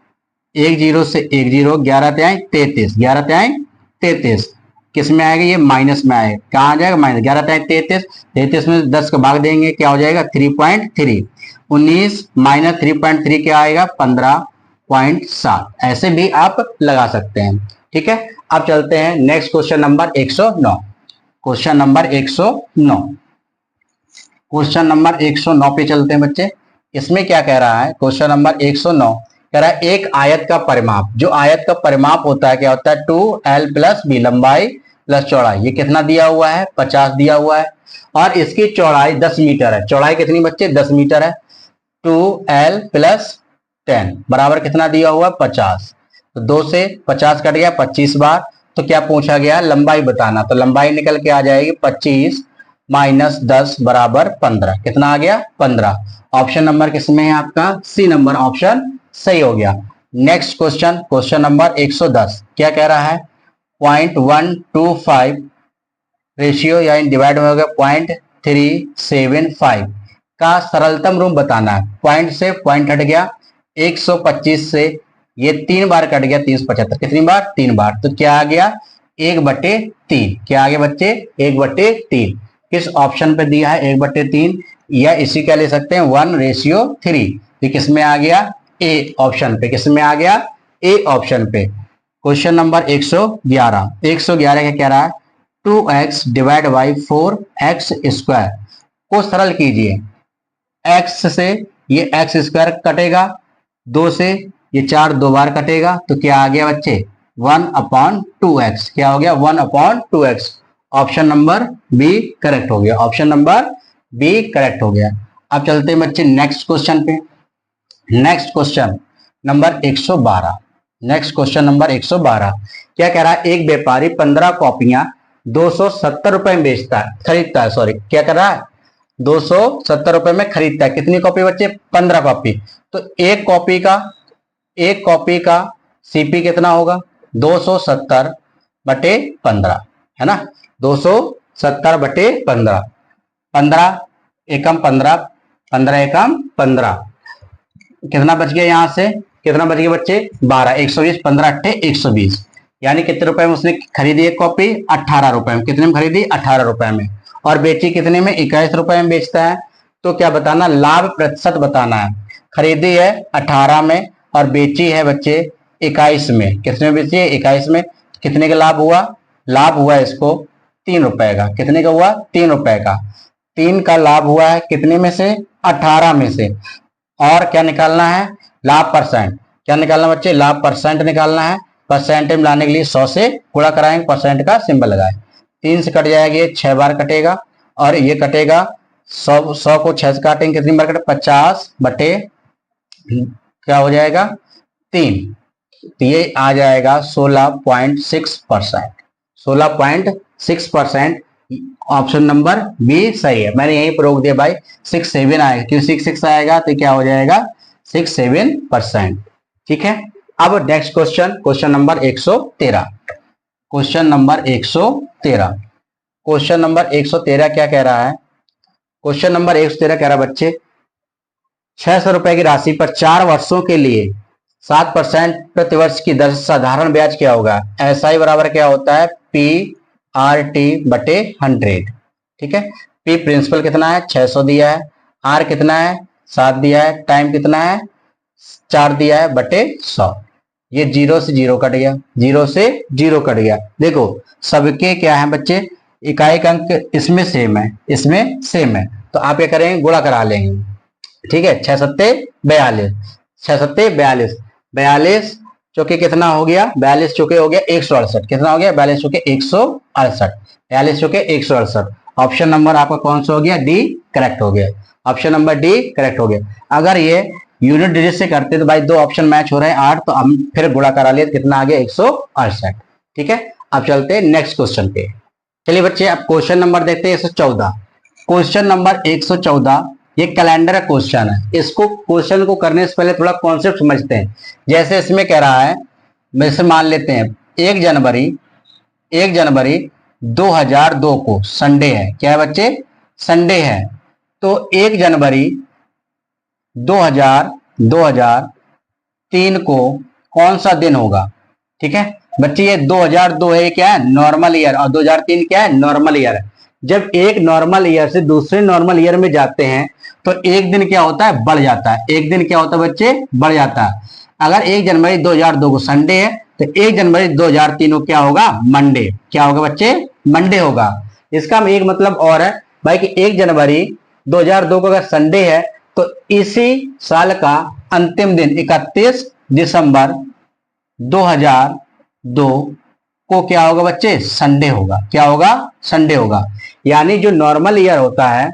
एक जीरो से एक जीरो, 11 त्याई 33, 11 त्याई 33, किस में आएगा ये माइनस में आएगा, कहाँ आ जाएगा माइनस, 11 त्याई 33, 33 में 10 का भाग देंगे क्या हो जाएगा 3.3, 19 माइनस 3.3 क्या आएगा 15.7। ऐसे भी आप लगा सकते हैं, ठीक है। अब चलते हैं next question number 109, question number 109, question number 109 पे चलते हैं बच्चे। इसमें क्या कह रहा है, क्वेश्चन नंबर 109 कह रहा है एक आयत का परिमाप, जो आयत का परिमाप होता है क्या होता है 2l + b, लंबाई प्लस चौड़ाई, ये कितना दिया हुआ है 50 दिया हुआ है, और इसकी चौड़ाई 10 मीटर है। चौड़ाई कितनी बच्चे 10 मीटर है, 2l + 10 बराबर कितना दिया हुआ 50, तो 2 से 50 कट गया 25 बार, तो क्या पूछा गया लंबाई बताना, तो लंबाई निकल के आ जाएगी 25 माइनस 10 बराबर 15, कितना आ गया 15। ऑप्शन नंबर किसमें है आपका सी नंबर ऑप्शन सही हो गया। नेक्स्ट क्वेश्चन, क्वेश्चन नंबर 110 क्या कह रहा है 0.125 रेशियो यानी डिवाइड में हो गया 0.375 का सरलतम रूप बताना है। पॉइंट से पॉइंट हट गया, 125 से ये 3 बार कट गया 375, कितनी बार 3 बार, तो क्या आ गया 1/3, क्या आ गया बच्चे 1/3। किस ऑप्शन पे दिया है 1/3, या इसी क्या ले सकते हैं 1:3, ये किस में आ गया ए ऑप्शन पे, किस में आ गया ए ऑप्शन पे। क्वेश्चन नंबर 111, 111 क्या कह रहा है 2x डिवाइड बाई 4x² को सरल कीजिए। x से ये x² कटेगा, 2 से ये 4 दो बार कटेगा, तो क्या आ गया बच्चे 1/2x, क्या हो गया 1/2x। Option number B correct हो गया, ऑप्शन नंबर बी करेक्ट हो गया। अब चलते हैं बच्चे नेक्स्ट क्वेश्चन पे। Next question number 112, next question number 112 क्या कह रहा है एक व्यापारी 15 कॉपियां 270 रुपए में बेचता है, खरीदता है, सॉरी क्या कर रहा है 270 रुपए में खरीदता है। कितनी कॉपी बच्चे 15 कॉपी, तो एक कॉपी का सीपी कितना होगा 270/15 है ना, 270/15, 15 एकम 15, 15 एकम 15, कितना बच गया यहाँ से, कितना बच गया बच्चे 12, 120, 15 अट्ठे 120, यानी कितने रुपए में उसने खरीदी एक कॉपी 18 रुपए में, कितने में खरीदी 18 रुपए में, और बेची कितने में 21 रुपए में बेचता है। तो क्या बताना लाभ प्रतिशत बताना है, खरीदी है 18 में और बेची है बच्चे 21 में, कितने में बेची है 21 में, कितने का लाभ हुआ, लाभ हुआ इसको 3 रुपए का, कितने का हुआ 3 रुपए का, 3 का लाभ हुआ है कितने में से 18 में से। और क्या निकालना है लाभ परसेंट, क्या निकालना बच्चे लाभ परसेंट निकालना है। परसेंट में लाने के लिए 100 से गुणा कराएंगे, परसेंट का सिंबल लगाए, 3 से कट जाएगा ये 6 बार कटेगा, और ये कटेगा 100 को 6 से काटेंगे कितनी बार कटे 50 बटे क्या हो जाएगा 3, तो ये आ जाएगा 16.6%, 16.6%। ऑप्शन नंबर बी सही है, मैंने यहीं पर रोक दिया भाई 6 7 आएगा, क्यों 6 6 आएगा तो क्या हो जाएगा 6 7%, ठीक है। अब next question, question number 113। Question number 113, question number 113 क्या कह रहा है? क्वेश्चन नंबर 113 कह रहा है बच्चे 600 रुपए की राशि पर 4 वर्षों के लिए 7% प्रतिवर्ष की दर से साधारण ब्याज क्या होगा? एसआई बराबर क्या होता है? पी आर टी बटे 100। ठीक है, पी प्रिंसिपल कितना है? 600 दिया है, आर कितना है? 7 दिया है, टाइम कितना है? 4 दिया है, बटे 100। ये 0 से 0 कट गया, 0 से 0 कट गया। देखो सबके क्या है बच्चे, इकाई का अंक इसमें सेम है, इसमें सेम है, तो आप क्या करेंगे? गुणा करा लेंगे। ठीक है, 6 सत्ते 42, 6 सत्ते 42, 42 चौके कितना हो गया? 42 चौके हो गया 168। कितना हो गया? 42 चौके 168, 42 चौके 168। ऑप्शन नंबर आपका कौन सा हो गया? डी करेक्ट हो गया। ऑप्शन नंबर डी करेक्ट हो गया। अगर ये यूनिट डिजिट से करते तो भाई 2 ऑप्शन मैच हो रहे हैं 8, तो हम फिर गुणा करा लिए, कितना आ गया? 168। ठीक है, अब चलते हैं नेक्स्ट क्वेश्चन पे। चलिए बच्चे अब क्वेश्चन नंबर देखते हैं 114। क्वेश्चन नंबर 114 ये कैलेंडर का क्वेश्चन है। इसको क्वेश्चन को करने से पहले थोड़ा कॉन्सेप्ट समझते हैं। जैसे इसमें कह रहा है, वैसे मान लेते हैं 1 जनवरी 2002 को संडे है। क्या है बच्चे? संडे है। तो 1 जनवरी 2003 को कौन सा दिन होगा? ठीक है बच्चे, ये 2002 है, क्या है? नॉर्मल ईयर, और 2003 क्या है? नॉर्मल ईयर है। जब एक नॉर्मल ईयर से दूसरे नॉर्मल ईयर में जाते हैं तो एक दिन क्या होता है? बढ़ जाता है। एक दिन क्या होता है बच्चे? बढ़ जाता है। अगर 1 जनवरी 2002 को संडे है तो 1 जनवरी 2003 को क्या होगा? मंडे। क्या होगा बच्चे? मंडे होगा। इसका एक मतलब और है भाई कि 1 जनवरी 2002 को अगर संडे है तो इसी साल का अंतिम दिन 31 दिसंबर 2002 को क्या होगा बच्चे? संडे होगा। क्या होगा? संडे होगा। यानी जो नॉर्मल ईयर होता है,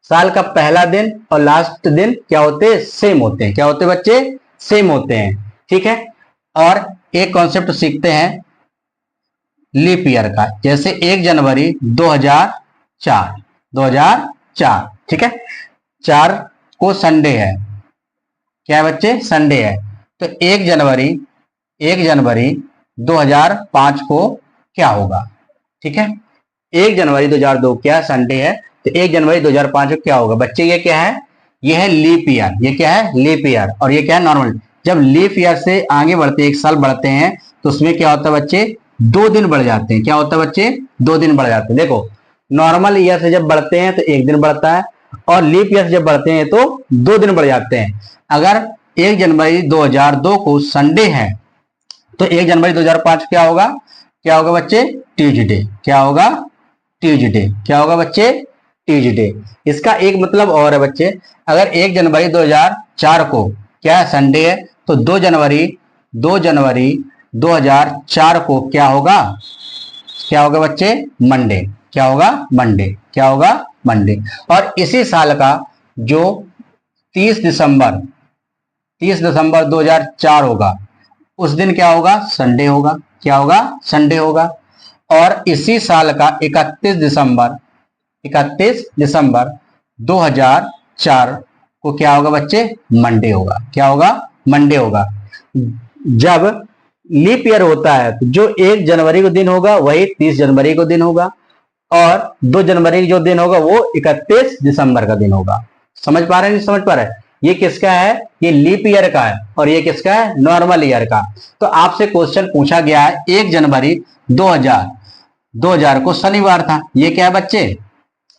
साल का पहला दिन और लास्ट दिन क्या होते हैं? सेम होते हैं। क्या होते हैं बच्चे? सेम होते हैं। ठीक है, और एक कॉन्सेप्ट सीखते हैं लीप ईयर का। जैसे 1 जनवरी 2004, ठीक है, 4 को संडे है। क्या है बच्चे? संडे है। तो 1 जनवरी 2005 को क्या होगा? ठीक है, 1 जनवरी 2002 क्या संडे है, तो 1 जनवरी 2005 को क्या होगा बच्चे? ये क्या है? ये है लीप ईयर। ये क्या है? Leap year. और ये क्या है? नॉर्मल। जब लीप ईयर से आगे बढ़ते, 1 साल बढ़ते हैं, तो उसमें क्या होता है बच्चे? 2 दिन बढ़ जाते हैं। क्या होता है बच्चे? 2 दिन बढ़ जाते हैं। देखो नॉर्मल ईयर से जब बढ़ते हैं तो 1 दिन बढ़ता है, और लीप ईयर से जब बढ़ते हैं तो 2 दिन बढ़ जाते हैं। अगर 1 जनवरी 2002 को संडे है तो 1 जनवरी 2005 क्या होगा? क्या होगा बच्चे? ट्यूजडे। क्या होगा? ट्यूजडे। क्या होगा बच्चे? ट्यूजडे। इसका एक मतलब और है बच्चे, अगर 1 जनवरी 2004 को क्या है? संडे है, तो 2 जनवरी 2004 को क्या होगा? क्या होगा बच्चे? मंडे। क्या होगा? मंडे। क्या होगा? मंडे। और इसी साल का जो 30 दिसंबर 2004 होगा, उस दिन क्या होगा? संडे होगा। क्या होगा? संडे होगा। और इसी साल का 31 दिसंबर 2004 को क्या होगा बच्चे? मंडे होगा। क्या होगा? मंडे होगा। जब लीप ईयर होता है तो जो 1 जनवरी को दिन होगा वही 30 जनवरी को दिन होगा, और 2 जनवरी जो दिन होगा वो 31 दिसंबर का दिन होगा। समझ पा रहे हैं? नहीं समझ पा रहे हैं? ये किसका है? ये लीप ईयर का है, और ये किसका है? नॉर्मल ईयर का। तो आपसे क्वेश्चन पूछा गया है 1 जनवरी 2000 को शनिवार था। ये क्या है बच्चे?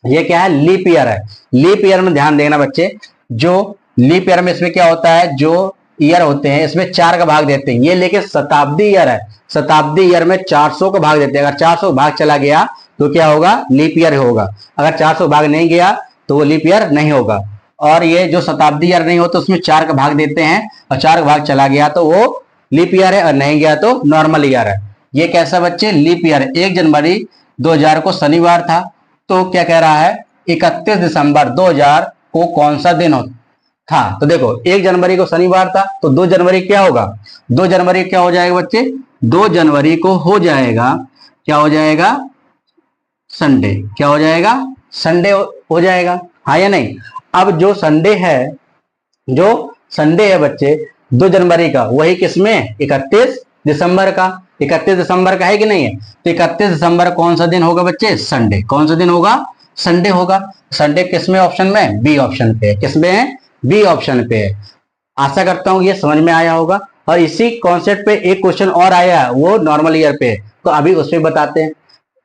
ये क्या है? लीप ईयर है। लीप ईयर में ध्यान देना बच्चे, जो लीप ईयर में इसमें क्या होता है, जो ईयर होते हैं इसमें 4 का भाग देते हैं। ये लेके शताब्दी ईयर है, शताब्दी ईयर में 400 का भाग देते हैं। अगर 400 भाग चला गया तो क्या होगा? लीप ईयर होगा। अगर 400 भाग नहीं गया तो वो लीप ईयर नहीं होगा। और ये जो शताब्दी ईयर नहीं होता उसमें 4 का भाग देते हैं, और 4 का भाग चला गया तो वो लीप ईयर है, और नहीं गया तो नॉर्मल ईयर है। ये कैसा बच्चे? Leap year. 1 जनवरी 2000 को शनिवार था, तो क्या कह रहा है? 31 दिसंबर 2000 को कौन सा दिन था? तो देखो 1 जनवरी को शनिवार था, तो 2 जनवरी क्या होगा? 2 जनवरी क्या हो जाएगा बच्चे? 2 जनवरी को हो जाएगा, क्या हो जाएगा? संडे। क्या हो जाएगा? संडे हो जाएगा। हाँ या नहीं? अब जो संडे है बच्चे, 2 जनवरी का, वही किसमें 31 दिसंबर का। 31 दिसंबर का है कि नहीं है? तो 31 दिसंबर कौन सा दिन होगा बच्चे? संडे। कौन सा दिन होगा? संडे होगा। संडे किसमें ऑप्शन में? बी ऑप्शन पे है। किसमें है? बी ऑप्शन पे है। आशा करता हूं ये समझ में आया होगा। और इसी कॉन्सेप्ट पे एक क्वेश्चन और आया है, वो नॉर्मल ईयर पे है, तो अभी उसमें बताते हैं।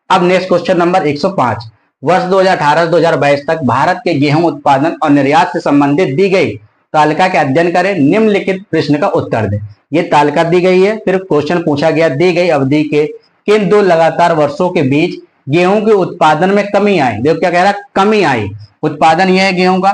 अब नेक्स्ट क्वेश्चन नंबर 105, वर्ष 2018-2022 तक भारत के गेहूं उत्पादन और निर्यात से संबंधित दी गई तालिका का अध्ययन करें, निम्नलिखित प्रश्न का उत्तर दें। ये तालिका दी गई है, फिर क्वेश्चन पूछा गया, दी गई अवधि के किन 2 लगातार वर्षों के बीच गेहूं के उत्पादन में कमी आई। देखो क्या कह रहा है? कमी आई। उत्पादन यह है गेहूं का,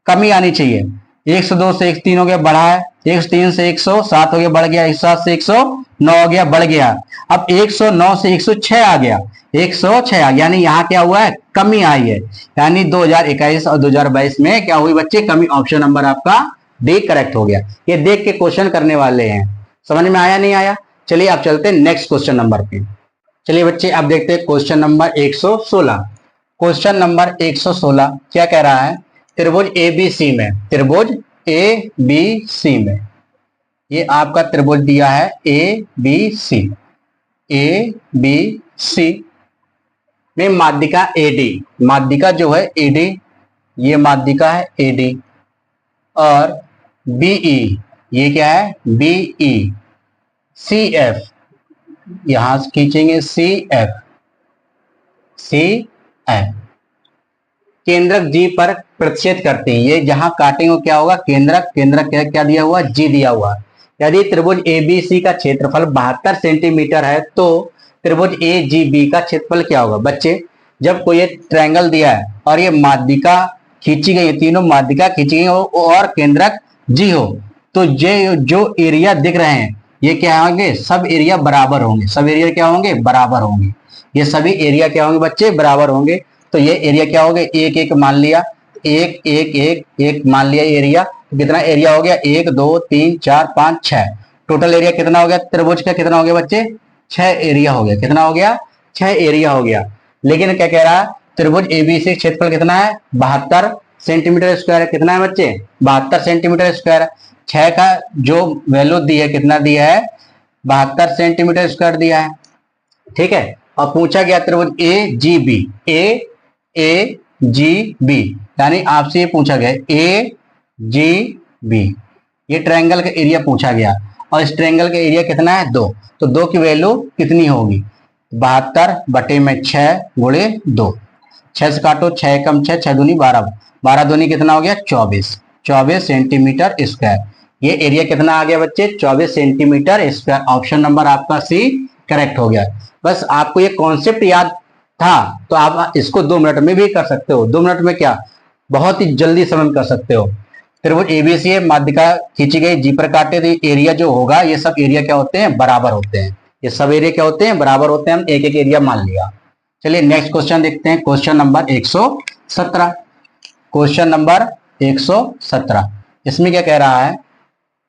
कमी आनी चाहिए। 102 से 103 हो गया, बढ़ा है। 103 से 107 हो गया, बढ़ गया। 107 से 109 हो गया, बढ़ गया। अब 109 से 106 आ गया, 106 आ गया, यानी यहाँ क्या हुआ है? कमी आई है। यानी 2021 और 2022 में क्या हुई बच्चे? कमी। ऑप्शन नंबर आपका डी करेक्ट हो गया। ये देख के क्वेश्चन करने वाले हैं। समझ में आया नहीं आया? चलिए आप चलते हैं नेक्स्ट क्वेश्चन नंबर पे। चलिए बच्चे अब देखते हैं क्वेश्चन नंबर 116। क्वेश्चन नंबर 116 क्या कह रहा है? त्रिभुज एबीसी में, त्रिभुज एबीसी में, ये आपका त्रिभुज दिया है ए बी सी में माध्यिका एडी, माध्यिका जो है एडी, ये माध्यिका है एडी, और बीई, ये क्या है? बीई, सी एफ, यहां से खींचेंगे सी एफ केंद्रक जी पर प्रतिच्छेद करते हैं। ये जहां काटेंगे क्या होगा? केंद्रक। केंद्रक क्या दिया हुआ? जी दिया हुआ। यदि त्रिभुज एबीसी का क्षेत्रफल 72 सेंटीमीटर है तो त्रिभुज ए जी बी का क्षेत्रफल क्या होगा? बच्चे जब कोई ट्रायंगल दिया है और ये माध्यिका खींची गई, तीनों माध्यिका खींची गई और केंद्रक जी हो, तो ये जो एरिया दिख रहे हैं ये क्या होंगे? सब एरिया बराबर होंगे। सब एरिया क्या होंगे? बराबर होंगे। ये सभी एरिया क्या होंगे बच्चे? बराबर होंगे। तो ये एरिया क्या हो गया? एक एक मान लिया, एक एक एक एक मान लिया एरिया। कितना एरिया हो गया? 1 2 3 4 5 6। टोटल एरिया कितना हो गया त्रिभुज का? कितना हो गया बच्चे? 6 एरिया हो गया। कितना हो गया? 6 एरिया हो गया। लेकिन क्या कह रहा है? त्रिभुज एबीसी क्षेत्रफल कितना है? 72 सेंटीमीटर स्क्वायर है। कितना है बच्चे? 72 सेंटीमीटर स्क्वायर है। 6 का जो वैल्यू दी है, कितना दिया है? 72 सेंटीमीटर स्क्वायर दिया है। ठीक है। और पूछा गया त्रिभुज ए जी बी, यानी आपसे ये पूछा गया ए जी बी, ये ट्रायंगल का एरिया पूछा गया, और इस ट्रायंगल का एरिया कितना है? 2। तो 2 की वैल्यू कितनी होगी? 72 बटे में 6 गुणे 2। 6 से काटो, 6 कम 6, 6 दूनी 12, 12 दूनी कितना हो गया? 24 सेंटीमीटर स्क्वायर। ये एरिया कितना आ गया बच्चे? 24 सेंटीमीटर स्क्वायर। ऑप्शन नंबर आपका सी करेक्ट हो गया। बस आपको ये कॉन्सेप्ट याद था तो आप इसको 2 मिनट में भी कर सकते हो। 2 मिनट में क्या, बहुत ही जल्दी समझ कर सकते हो। त्रिभुज एबीसी है, माध्यिका खींची गई, जी पर काटे, तो एरिया जो होगा, ये सब एरिया क्या होते हैं? बराबर होते हैं। ये सब एरिया क्या होते हैं? बराबर होते हैं। हम एक एक एरिया मान लिया। चलिए नेक्स्ट क्वेश्चन देखते हैं। Question number 117। क्वेश्चन नंबर 117, इसमें क्या कह रहा है?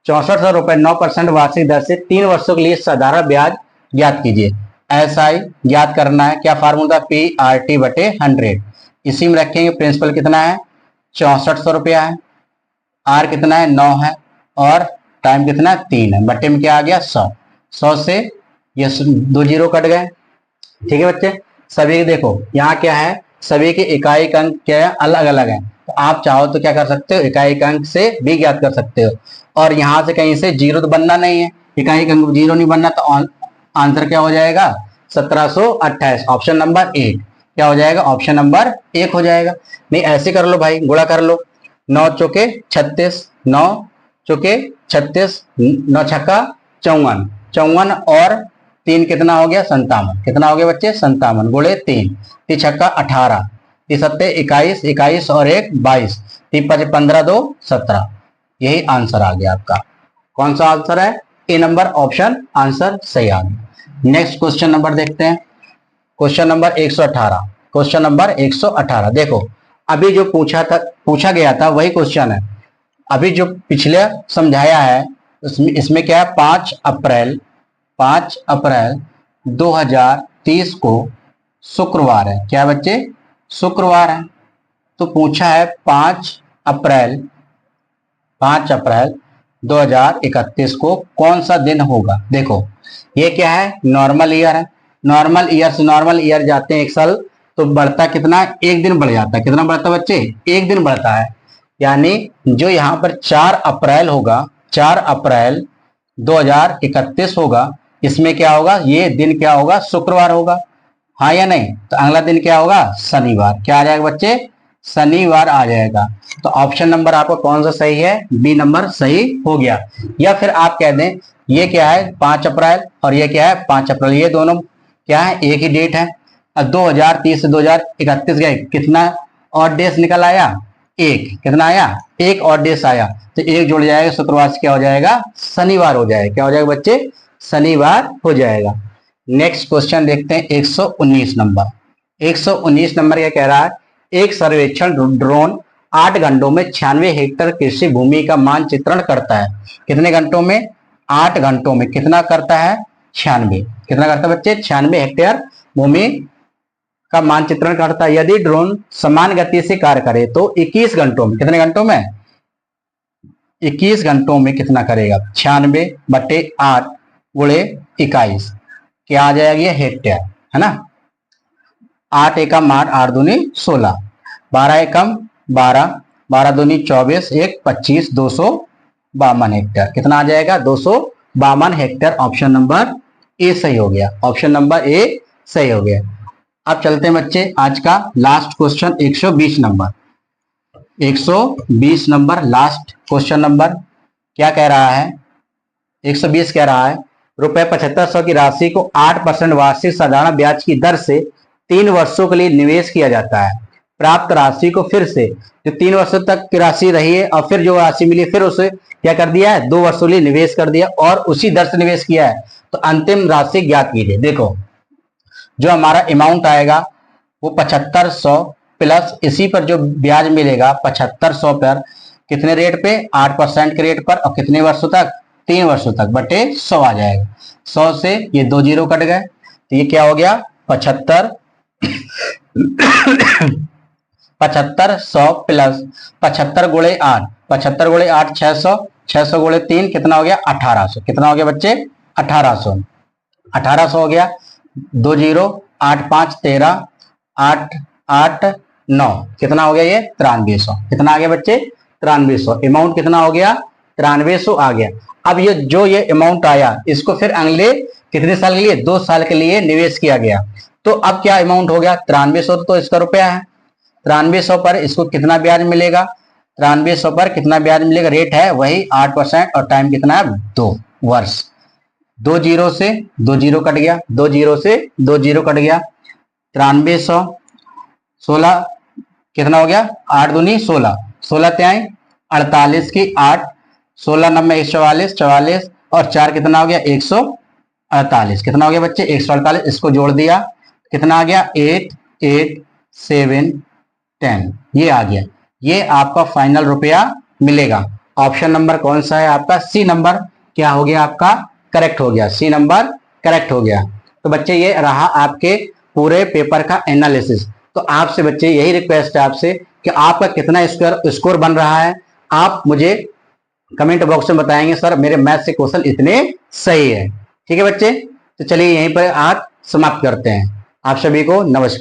6400 रुपए 9% वार्षिक दर से 3 वर्षों के लिए साधारण ब्याज ज्ञात कीजिए। एसआई ज्ञात करना है। क्या फार्मूला? पी आर टी बटे 100। इसी में रखेंगे प्रिंसिपल कितना है? 6400 रुपया है। आर कितना है? 9 है। और टाइम कितना है? 3 है। बटे में क्या आ गया? 100। 100 से ये 2 जीरो कट गए। ठीक है बच्चे। सभी देखो यहाँ क्या है? सभी के इकाई अंक क्या है? अलग अलग है। तो आप चाहो तो क्या कर सकते हो? इकाई अंक से भी ज्ञात कर सकते हो। और यहाँ से कहीं से जीरो तो बनना नहीं है, इकाई अंक जीरो नहीं बनना, तो आंसर क्या हो जाएगा? 1728। ऑप्शन नंबर 1 क्या हो जाएगा? ऑप्शन नंबर 1 हो जाएगा। नहीं ऐसे कर लो भाई, गुणा कर लो। 9 चौके 36, 9 चौके 36, 9 छक्का 54, 54 और 3 कितना हो गया? 57। कितना हो गया बच्चे? 57 गुणे 3, 3 छक्का 18, 3 सत्ते 21, 21 और 1 22, 3 5 15 2 17। यही आंसर आ गया आपका। कौन सा आंसर है? ए नंबर ऑप्शन आंसर सही आ गया। नेक्स्ट क्वेश्चन नंबर देखते हैं। Question number 118। क्वेश्चन नंबर 118 देखो, अभी जो पूछा गया था वही क्वेश्चन है। अभी जो पिछले समझाया है इसमें क्या है? 5 अप्रैल 2030 को शुक्रवार है। क्या बच्चे? शुक्रवार है। तो पूछा है 5 अप्रैल 2031 को कौन सा दिन होगा। देखो ये क्या है, नॉर्मल ईयर है। नॉर्मल ईयर से नॉर्मल ईयर जाते हैं एक साल, तो बढ़ता कितना, एक दिन बढ़ जाता है। कितना बढ़ता है बच्चे, एक दिन बढ़ता है। यानी जो यहाँ पर 4 अप्रैल होगा, 4 अप्रैल 2031 होगा, इसमें क्या होगा, ये दिन क्या होगा, शुक्रवार होगा। हाँ या नहीं, तो अगला दिन क्या होगा, शनिवार। क्या आ जाएगा बच्चे, शनिवार आ जाएगा। तो ऑप्शन नंबर आपका कौन सा सही है, बी नंबर सही हो गया। या फिर आप कह दें ये क्या है 5 अप्रैल और ये क्या है 5 अप्रैल, ये दोनों क्या है, एक ही डेट है। अब 2030 से 2031 गए, कितना और डेज निकल आया, एक। कितना आया, एक और डेज आया, तो एक जुड़ जाएगा शुक्रवार से, क्या हो जाएगा, शनिवार हो जाएगा। क्या हो जाएगा बच्चे, शनिवार हो जाएगा। नेक्स्ट क्वेश्चन देखते हैं 119 नंबर। 119 नंबर क्या कह रहा है, एक सर्वेक्षण ड्रोन 8 घंटों में 96 हेक्टेयर कृषि भूमि का मानचित्रण करता है। कितने घंटों में, 8 घंटों में। कितना करता है, 96। कितना करता है बच्चे, 96 हेक्टेयर भूमि का मानचित्रण करता है। यदि ड्रोन समान गति से कार्य करे तो 21 घंटों में, कितने घंटों में, 21 घंटों में कितना करेगा, 96/8 गुणे 21, क्या आ जाएगा, ये हेक्टेयर है ना। 8 एकम 8, 8 दूनी 16, 12 एकम 12, 12 दूनी 24, 1 25, 252 हेक्टेयर। कितना आ जाएगा, 252 हेक्टेयर। ऑप्शन नंबर ए सही हो गया, ऑप्शन नंबर ए सही हो गया। अब चलते हैं बच्चे आज का last question 120 number. 120 number last question number क्या कह रहा है, 120 कह रहा है रुपए 7500 की राशि को 8% वार्षिक साधारण ब्याज की दर से 3 वर्षों के लिए निवेश किया जाता है। प्राप्त राशि को फिर से, जो 3 वर्षों तक की राशि रही है और फिर जो राशि मिली फिर उसे क्या कर दिया है, 2 वर्षों के लिए निवेश कर दिया और उसी दर से निवेश किया है। तो अंतिम राशि ज्ञात कीजिए। देखो जो हमारा अमाउंट आएगा वो 7500 प्लस इसी पर जो ब्याज मिलेगा 7500 पर, कितने रेट पे, 8% के रेट पर, और कितने वर्षों तक, 3 वर्षों तक, बटे 100 आ जाएगा। 100 से ये 2 जीरो कट गए, तो ये क्या हो गया 75 100 प्लस 75 गुणे 8, 75 गुणे 8 600, 600 गुणे 3 कितना हो गया 1800। कितना हो गया बच्चे, 1800। 1800 हो गया, 2 जीरो, 8 5 13, 8 8 9, कितना हो गया ये 9300। कितना आ गया बच्चे, 9300। अमाउंट कितना हो गया, 9300 आ गया। अब ये जो ये अमाउंट आया इसको फिर अगले कितने साल के लिए, 2 साल के लिए निवेश किया गया। तो अब क्या अमाउंट हो गया 9300, तो इसका रुपया है। 9300 पर इसको कितना ब्याज मिलेगा, 9300 पर कितना ब्याज मिलेगा, रेट है वही 8% और टाइम कितना है 2 वर्ष। 2 जीरो से 2 जीरो कट गया, 2 जीरो से 2 जीरो कट गया, 9300 16 कितना हो गया, 8 दूनी 16, 16 त्याई 48 की 8, 16 9 144, 44 और 4 कितना हो गया 148। कितना हो गया बच्चे 148, इसको जोड़ दिया कितना आ गया 8 8 7 10, ये आ गया। ये आपका फाइनल रुपया मिलेगा। ऑप्शन नंबर कौन सा है आपका, सी नंबर क्या हो गया आपका, करेक्ट हो गया, सी नंबर करेक्ट हो गया। तो बच्चे ये रहा आपके पूरे पेपर का एनालिसिस। तो आपसे बच्चे यही रिक्वेस्ट है आपसे कि आपका कितना स्कोर बन रहा है, आप मुझे कमेंट बॉक्स में बताएंगे सर मेरे मैथ से क्वेश्चन इतने सही है। ठीक है बच्चे, तो चलिए यहीं पर आज समाप्त करते हैं। आप सभी को नमस्कार।